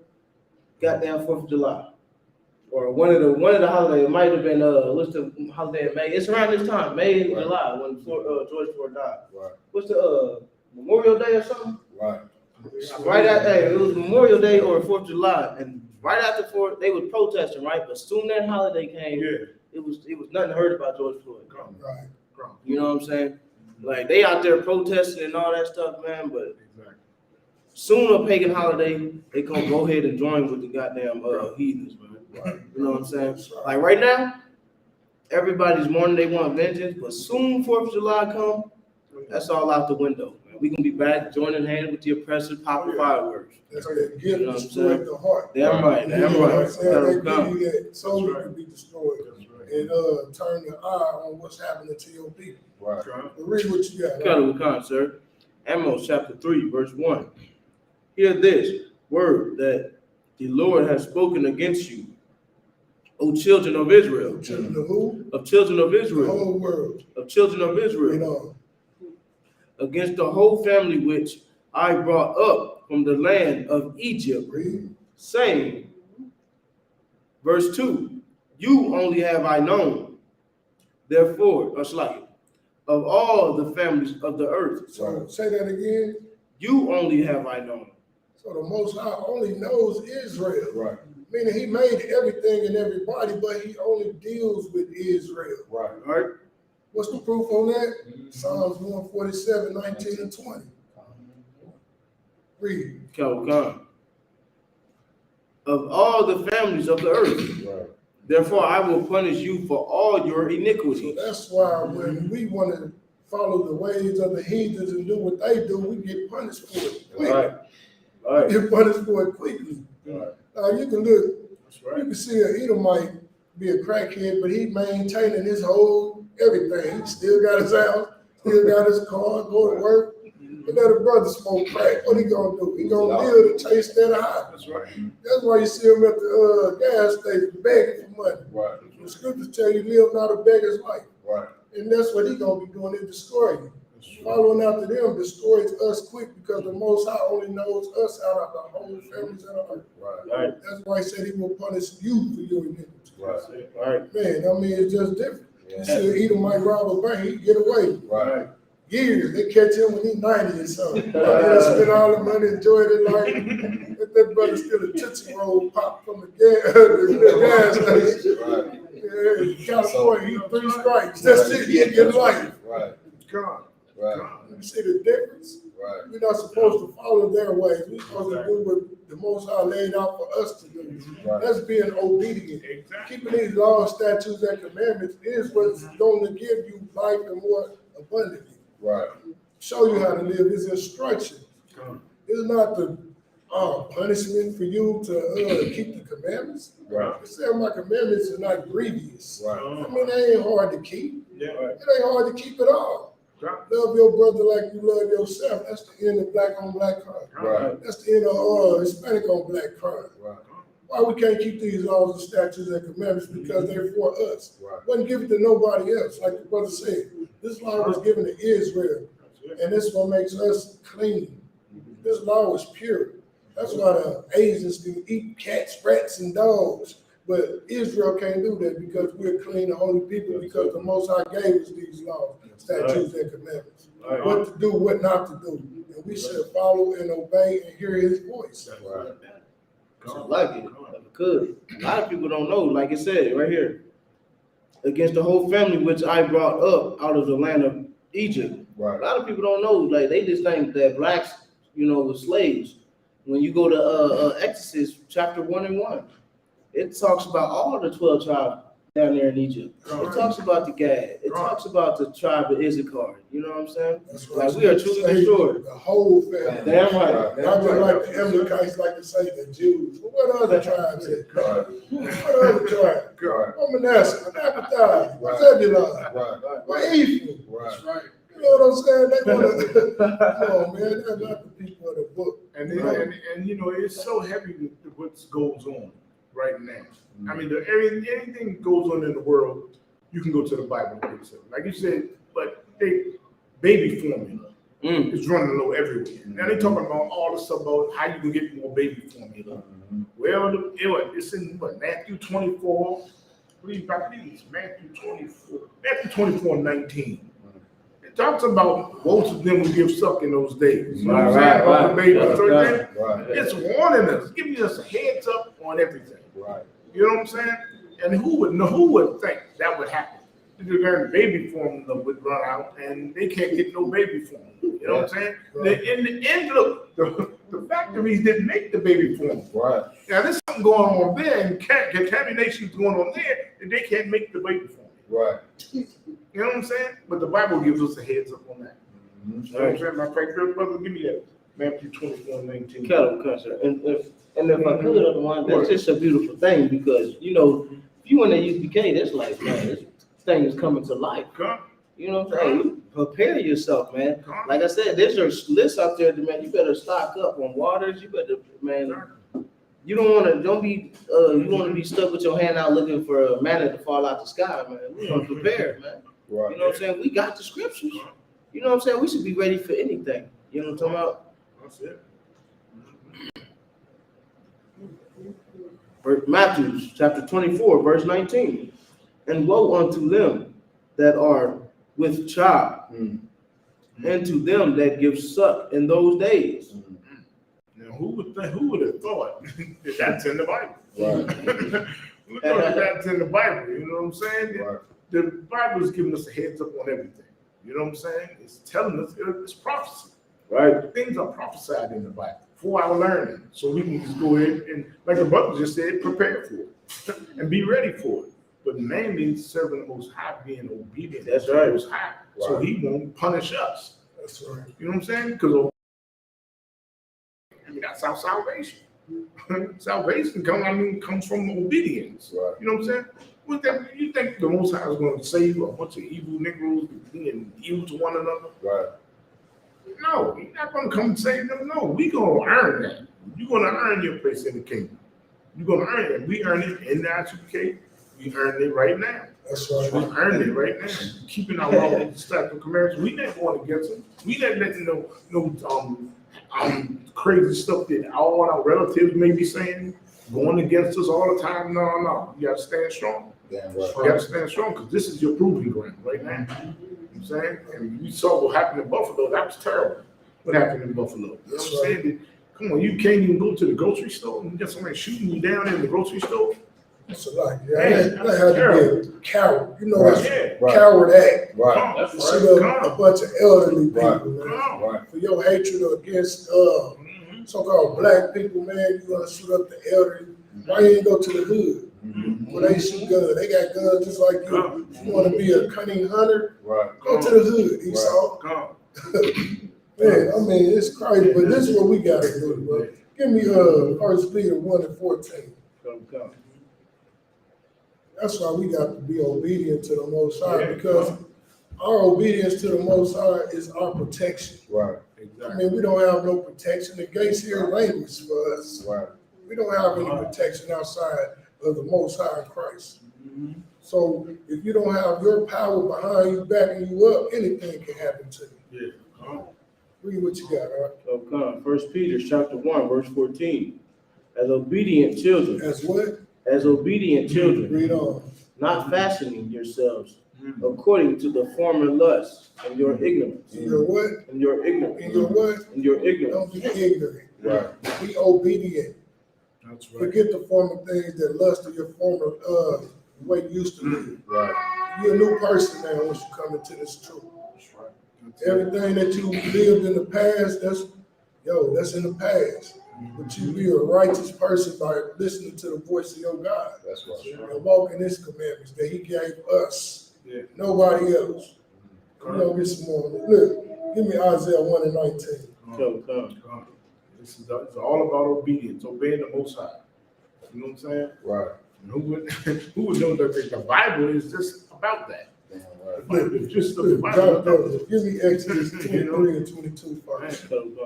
goddamn 4th of July. Or one of the holidays. It might have been, what's the holiday in May? It's around this time, May and Right. July, when George Floyd died. Right. What's the, Memorial Day or something? Right. Right after, it was Memorial Day or 4th of July, and right after 4th, they was protesting, right? But soon that holiday came, Yeah. it was nothing heard about George Floyd. Right. You know what I'm saying? Like they out there protesting and all that stuff, man. But Exactly. soon a pagan holiday, they gonna go ahead and join with the goddamn heathens, man. Right. You know what I'm saying? Like right now, everybody's mourning, they want vengeance, but soon 4th of July come, that's all out the window. Man. We gonna be back joining hands with the oppressor, popping fireworks. That's that gift You know what I'm destroyed saying? the heart. Damn right, You damn know what I'm right. saying? That'll They come. give you that so you That's can be destroyed That's right. and turn your eye on what's happening to your people. Right. But read what you got. Kettle con, sir. Amos chapter 3, verse 1. Hear this word that the Lord has spoken against you, O children of Israel. Children of who? Of children of The Israel. whole world. Of children of You Israel. know. Against the whole family which I brought up from the land of Egypt, Read. saying, verse 2, you only have I known. Therefore, of all the families of the earth, So say that again. you only have I known. So the Most High only knows Israel. Right. Meaning he made everything and everybody, but he only deals with Israel. Right. All right? What's the proof on that? Psalms 147, 19 and 20. Read. Calcon. Of all the families of the earth, Right. therefore I will punish you for all your So iniquities. that's why when we want to follow the ways of the heathens and do what they do, we get punished for it All quickly. right. All right. Get punished for it quickly. Right. You can look, That's you right. can see an Edomite be a crackhead, but he maintaining his whole everything. He still got his house, still got his car, go to work. And let a brother smoke crack. What he gonna do? He gonna live to chase that high. That's right. That's why you see him at the gas station begging for money. Right. The scriptures tell you live not a beggar's life. Right. And that's what he gonna be doing, it destroy you. Following after them destroys us quick because the Most High only knows us out of the whole families of the earth. Right. All right. That's why he said he will punish you for your iniquity. Right. All right. Man, I mean, it's just different. Yeah. You see Edomite rob a bank, he get away. Right. Years, they catch him when he's 90 or something. He done spent all the money, enjoyed his life. Let that brother steal a Tootsie Roll pop from the gas station. Right. Yeah, California, he 3 strikes. That's it, he get life. Right. God. Right. You see the difference? Right. We're not supposed to follow their ways. We're supposed to do what the Most High laid out for us to do. Right. That's being obedient. Exactly. Keeping these laws, statutes, and commandments is what's going to give you life and more abundantly. Right. Show you how to live. It's instruction. It's not the punishment for you to keep the commandments. Right. It said my commandments are not grievous. Right. I mean, they ain't hard to keep. Yeah. It ain't hard to keep at all. Love your brother like you love yourself. That's the end of black on black crime. Right. That's the end of Hispanic on black crime. Right. Why we can't keep these laws and statutes and commandments? Because they're for us. Right. Wasn't given to nobody else, like the brother said. This law was given to Israel, and this is what makes us clean. This law is pure. That's why the Asians can eat cats, rats, and dogs, But Israel can't do that because we're clean and holy people because the Most High gave us these laws, statutes, and commandments. Right. What to do, what not to do. And we should follow and obey and hear his voice. Right. So like it, because a lot of people don't know, like it said right here, against the whole family which I brought up out of the land of Egypt. Right. A lot of people don't know, like they just think that blacks, were slaves. When you go to Exodus chapter 1 and 1, it talks about all the 12 tribes down there in Egypt. It talks about the Gad. It talks about the tribe of Issachar. You know what I'm saying? That's Like we are truly destroyed. The whole family. Damn right. Not just like the Amalekites like to say the Jews. But what other tribes is? What other tribe? Right. What Manasseh, Naphtali, what Zebulun, Right. what Ephraim. Right. Right. You know what I'm saying? They want to, no, man, they're not the people of the book. And it's so heavy with what goes on right now. I mean, anything goes on in the world, you can go to the Bible. Like you said, but baby formula is running low everywhere. Now they talking about all the stuff about how you can get more baby formula. Well, it's in Matthew 24. What do you got these? Matthew 24:19. It talks about most of them will give suck in those days. You know what I'm saying? About the babies. Right. It's warning us, giving us a heads up on everything. Right. You know what I'm saying? And who would think that would happen? Their baby formula would run out and they can't get no baby formula. You know what I'm saying? In the end, look, the factories didn't make the baby formula. Right. Now there's something going on there and contamination's going on there and they can't make the baby formula. Right. You know what I'm saying? But the Bible gives us a heads up on that. You know what I'm saying? My brother, give me that. Matthew 24:19. Cattle country. And if I could, otherwise, that's just a beautiful thing because, if you in the UPK, that's like, man, this thing is coming to life. You know what I'm saying? Prepare yourself, man. Like I said, there's a list out there, man. You better stock up on waters. You better, man. You don't want to be stuck with your hand out looking for a manna to fall out the sky, man. We want to prepare, man. Right. You know what I'm saying? We got the scriptures. You know what I'm saying? We should be ready for anything. You know what I'm talking about? That's it. Matthew chapter 24, verse 19. And woe unto them that are with child, and to them that give suck in those days. Now, who would have thought that that's in the Bible? Right. Who thought that's in the Bible? You know what I'm saying? Right. The Bible is giving us a heads up on everything. You know what I'm saying? It's telling us it's prophecy. Right. Things are prophesied in the Bible for our learning. So we can just go ahead and, like the brother just said, prepare for it and be ready for it. But mainly serving the Most High, being obedient. That's to right. the Most High, so He won't punish us. That's right. You know what I'm saying? Because that's our salvation. Salvation comes from obedience. Right. You know what I'm saying? You think the Most High is going to save a bunch of evil Negroes being evil to one another? Right. No, He's not going to come and save them. No, we're going to earn that. You're going to earn your place in the kingdom. You're going to earn it. We earn it in the ISUPK. We earn it right now. That's right. We earn it right now. Keeping our laws, statutes, and commandments. We not going against them. We not letting no crazy stuff that all our relatives may be saying, going against us all the time. No. You got to stand strong. Damn right. You got to stand strong because this is your proving ground right now. You know what I'm saying? And we saw what happened in Buffalo. That was terrible. What happened in Buffalo? You know what I'm saying? Come on, you can't even go to the grocery store and get somebody shooting you down in the grocery store. It's like, that had to be a coward. You know, that's Right. coward act. Right. That's You shoot right. up a bunch of elderly people, Right. man. Right. For your hatred against so-called black people, man, you gonna shoot up the elderly. Why you ain't go to the hood? Where they shoot guns. They got guns just like you. You wanna be a cunning hunter? Right. Go to the hood, Esau. Man, I mean, it's crazy, but this is what we gotta do, bro. Give me 1 Peter 1:14. Come. That's why we got to be obedient to the Most High, because our obedience to the Most High is our protection. Right. I mean, we don't have no protection. The gates here are language for us. Right. We don't have any protection outside of the Most High in Christ. So if you don't have your power behind you, backing you up, anything can happen to you. Yeah. Read what you got, all right? So come. 1 Peter chapter 1, verse 14. As obedient children. As what? as obedient children, Read on. not fashioning yourselves according to the former lusts of your ignorance. In your what? In your ignorance. In your what? In your ignorance. Don't be ignorant. Right. Be obedient. That's right. Forget the former things that lust of your former way you used to live. Right. You're a new person now once you come into this truth. That's right. Everything that you lived in the past, that's in the past. But you be a righteous person by listening to the voice of your God That's right. and walking His commandments that He gave us. Yeah. Nobody else. We're gonna get some more. Look, give me Isaiah 1 and 19. Come. It's all about obedience, obeying the Most High. You know what I'm saying? Right. And who would know that the Bible is just about that? Damn right. The Bible is just the Look, Bible. God, give me Exodus 23 and 22 first. Come.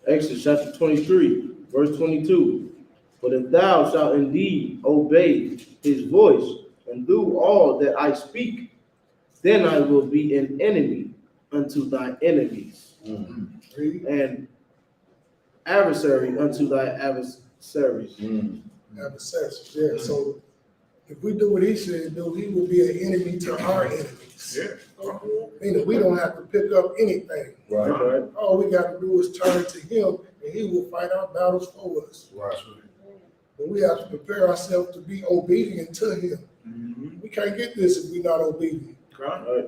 Exodus chapter 23, verse 22. But if thou shalt indeed obey his voice and do all that I speak, then I will be an enemy unto thy enemies, Read. and adversary unto thy adversaries. Adversaries. Yeah. So if we do what He said do, He will be an enemy to our enemies. Yeah. Meaning we don't have to pick up anything. Right. All we got to do is turn to Him, and He will fight our battles for us. Right. But we have to prepare ourselves to be obedient to Him. We can't get this if we're not obedient. Right.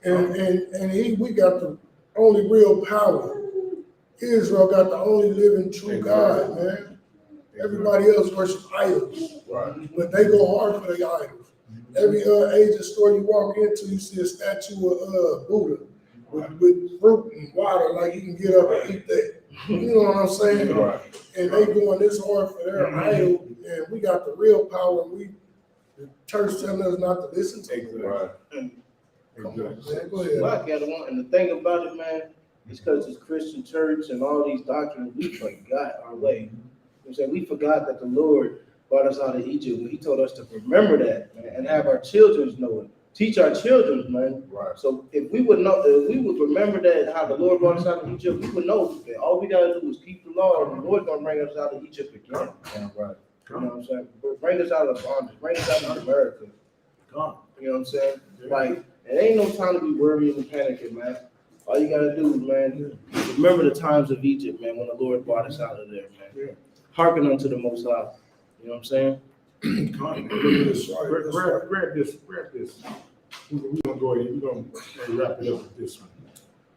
And we got the only real power. Israel got the only living true God, man. Everybody else worship idols, Right. but they go hard for their idols. Every Asian store you walk into, you see a statue of Buddha with fruit and water, like you can get up and eat that. You know what I'm saying? Right. And they going this hard for their idol, and we got the real power. The church telling us not to listen to it. Right. Come on, man, go Well, ahead. I got one, and the thing about it, man, is because it's Christian church and all these doctrines, we forgot our way. You know what I'm saying? We forgot that the Lord brought us out of Egypt, and He told us to remember that, man, and have our children know it. Teach our children, man. Right. So if we would know, if we would remember that how the Lord brought us out of Egypt, we would know that all we gotta do is keep the law, and the Lord's gonna bring us out of Egypt again. Damn right. You know what I'm saying? Bring us out of bondage, bring us out of America. You know what I'm saying? Like, it ain't no time to be worrying and panicking, man. All you gotta do, man, remember the times of Egypt, man, when the Lord brought us out of there, man. Yeah. Hearken unto the Most High. You know what I'm saying? Grab this. We're gonna go ahead. We're gonna wrap it up with this one.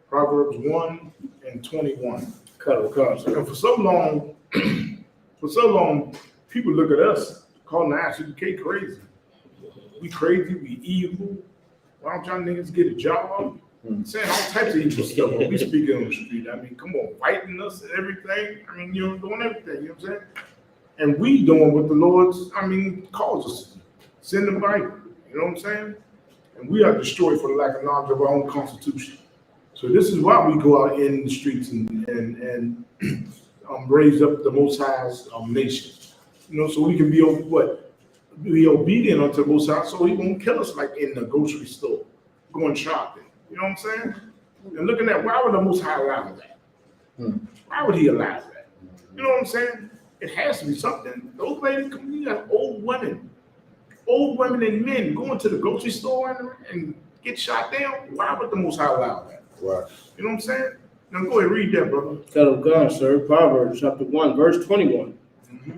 Proverbs 1 and 21. And for so long, people look at us calling the ISUPK crazy. We crazy. We evil. Why don't y'all niggas get a job? Saying all types of evil stuff when we speaking on the street. I mean, come on, fighting us and everything. I mean, you're doing everything. You know what I'm saying? And we doing what the Lord's, calls us to do. Send the Bible. You know what I'm saying? And we are destroyed for the lack of knowledge of our own constitution. So this is why we go out in the streets and raise up the Most High's nation. You know, so we can be obedient unto the Most High, so He won't kill us like in the grocery store, going shopping. You know what I'm saying? And looking at why would the Most High allow that? Why would He allow that? You know what I'm saying? It has to be something. Those ladies, we got old women and men going to the grocery store and get shot down. Why would the Most High allow that? Right. You know what I'm saying? Now go ahead, read that, brother. Fellow God, sir. Proverbs chapter 1, verse 21.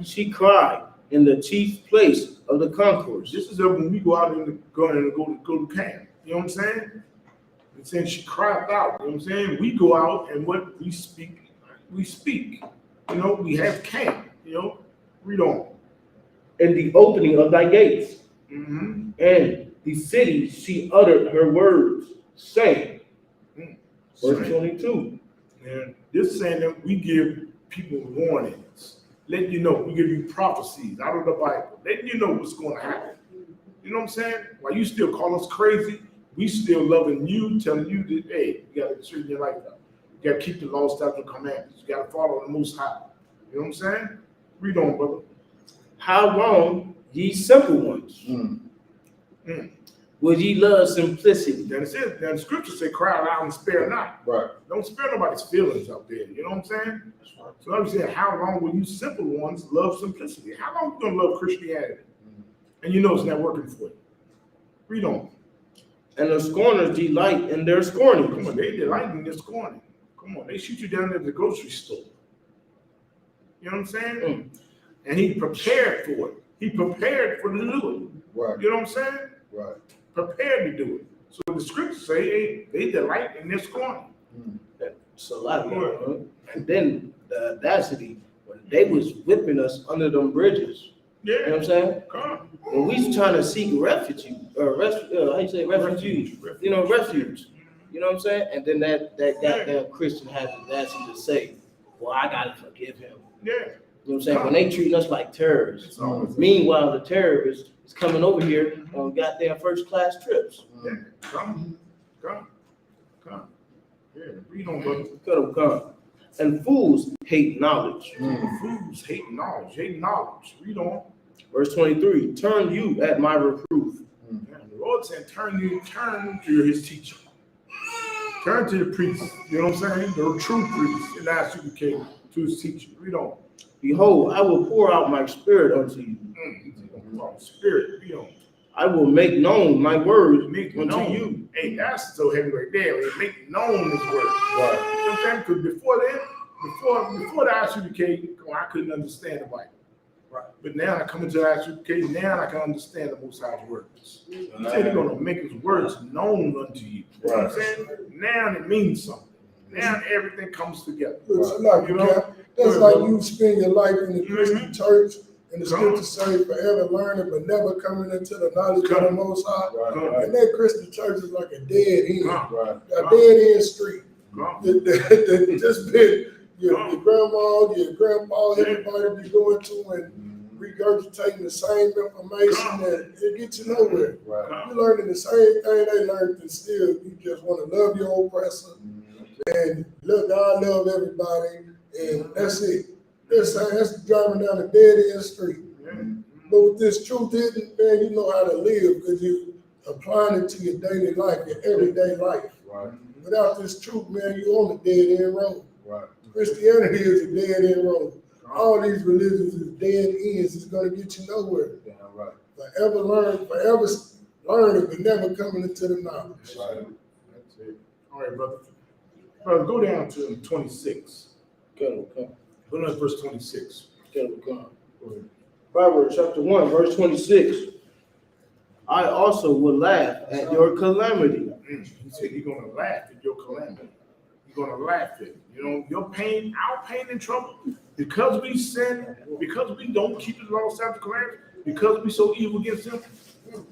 She cried in the chief place of the concourse. This is when we go out and go to camp. You know what I'm saying? It's saying she cried out. You know what I'm saying? We go out and what we speak. You know, we have camp. You know, read on. In the opening of thy gates, Mm-hmm. and the city she uttered her words, saying, verse 22. And this is saying that we give people warnings, letting you know, we give you prophecies out of the Bible, letting you know what's going to happen. You know what I'm saying? While you still call us crazy, we still loving you, telling you that, hey, you got to straighten your life out. You got to keep the law, statutes, and commandments. You got to follow the Most High. You know what I'm saying? Read on, brother. How long, ye simple ones, Would ye love simplicity? That's it. Now the scriptures say, cry aloud and spare not. Right. Don't spare nobody's feelings out there. You know what I'm saying? So I'm saying, how long will you simple ones love simplicity? How long you gonna love Christianity? And you know it's not working for you. Read on. And the scorners delight in their scorning. Come on, they delight in their scorning. Come on, they shoot you down at the grocery store. You know what I'm saying? And he prepared for it. He prepared for to do it. Right. You know what I'm saying? Right. Prepared to do it. So the scriptures say they delight in their scorning. It's a lot, man. And then the audacity, when they was whipping us under them bridges. Yeah. You know what I'm saying? Come. When we was trying to seek refuge, how you say refuge? You know, refuge. You know what I'm saying? And then that goddamn Christian had the audacity to say, well, I gotta forgive him. Yeah. You know what I'm saying? When they treat us like terrorists. always- Meanwhile, the terrorists is coming over here on goddamn first class trips. Yeah. Come. Yeah. Read on, brother. Cut them come. And fools hate knowledge. Fools hate knowledge. Hate knowledge. Read on. Verse 23, turn you at my reproof. Yeah, the Lord said, turn to his teacher. Turn to the priest. You know what I'm saying? The true priest in ISUPK to his teacher. Read on. Behold, I will pour out my spirit unto you. Spirit. Read on. I will make known my words Make unto known. you. Hey, that's so heavy right there. They make known his word. Right. You know what I'm saying? Because before the ISUPK, I couldn't understand the Bible. Right. But now I come into the ISUPK, now I can understand the Most High's words. He said he's going to make his words known unto you. You know what I'm saying? Now it means something. Now everything comes together. It's like, You know? that's like you spend your life in the Christian church, and the scriptures say forever learning, but never coming into the knowledge of the Most High. Right. And that Christian church is like a dead end, Right. a dead end street. Come. That just been your grandma, your grandpa, everybody be going to and regurgitating the same information, and it gets you nowhere. Right. You're learning the same thing they learned, and still you just want to love your oppressor and love God, love everybody, and that's it. That's driving down a dead end street. But with this truth, man, you know how to live because you're applying it to your daily life, your everyday life. Right. Without this truth, man, you're on a dead end road. Right. Christianity is a dead end road. All these religions is dead ends. It's going to get you nowhere. Yeah, right. Forever learning, but never coming into the knowledge. Right. That's it. All right, brother. Brother, go down to 26. Go down to verse 26. Proverbs chapter 1, verse 26. I also will laugh at your calamity. He said he's going to laugh at your calamity. You're going to laugh at it. You know, your pain, our pain and trouble, because we sin, because we don't keep his law, Sabbath, commandments, because we so evil against him.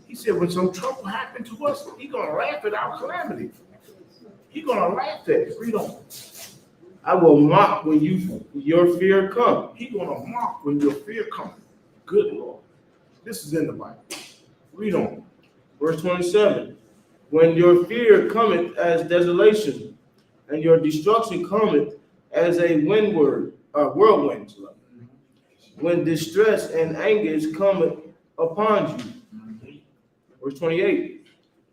He said when some trouble happened to us, he's going to laugh at our calamity. He's going to laugh at it. Read on. I will mock when your fear come. He's going to mock when your fear comes. Good Lord. This is in the Bible. Read on. Verse 27. When your fear cometh as desolation, and your destruction cometh as a whirlwind. When distress and anguish cometh upon you. Verse 28.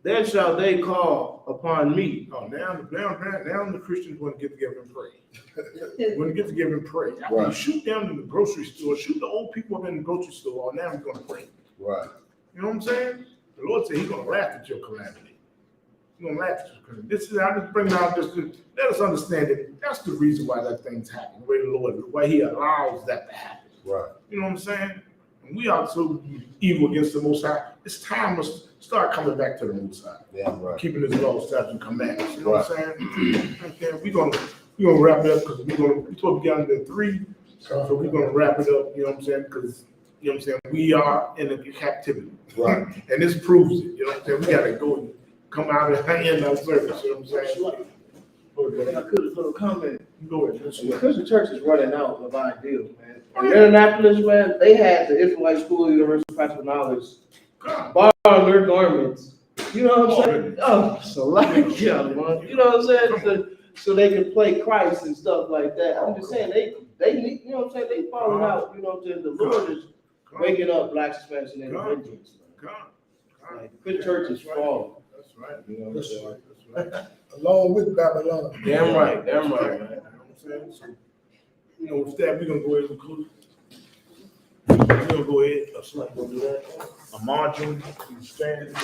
Then shall they call upon me. Oh, now the Christians want to get together and pray. Want to get together and pray. After you Right. shoot down in the grocery store, shoot the old people up in the grocery store, now we're going to pray. Right. You know what I'm saying? The Lord said he's going to laugh at your calamity. He's going to laugh at your calamity. This is, I just bring out this to let us understand that that's the reason why that thing's happening, the way the Lord, why he allows that to happen. Right. You know what I'm saying? And we are so evil against the Most High. It's time to start coming back to the Most High. Yeah, right. Keeping his law, statutes, and commandments. You know what I'm saying? Okay, we're gonna wrap it up because we told we got into 3, so we're gonna wrap it up. You know what I'm saying? Because you know what I'm saying, we are in a captivity, Right. and this proves it. You know what I'm saying? We gotta go and come out and end our service. You know what I'm saying? I could have put a comment. Go ahead. The Christian church is running out of ideals, man. In Indianapolis, man, they had the Israelite School Universal Practical Knowledge borrowing their garments. You know what I'm saying? Oh, so like, yeah, man. You know what I'm saying? So they can play Christ and stuff like that. I'm just saying they need, you know what I'm saying? They falling out. You know what I'm saying? The Lord is waking up Black, Hispanics, and Indians. Like, the church is falling. That's right. You know what I'm That's saying? That's right. Along with Babylon. Damn right, damn That's right, right. man. You know what I'm saying? So, you know, with that, we're gonna go ahead and conclude. We're gonna go ahead, Let's not go do that. a margin, you stand,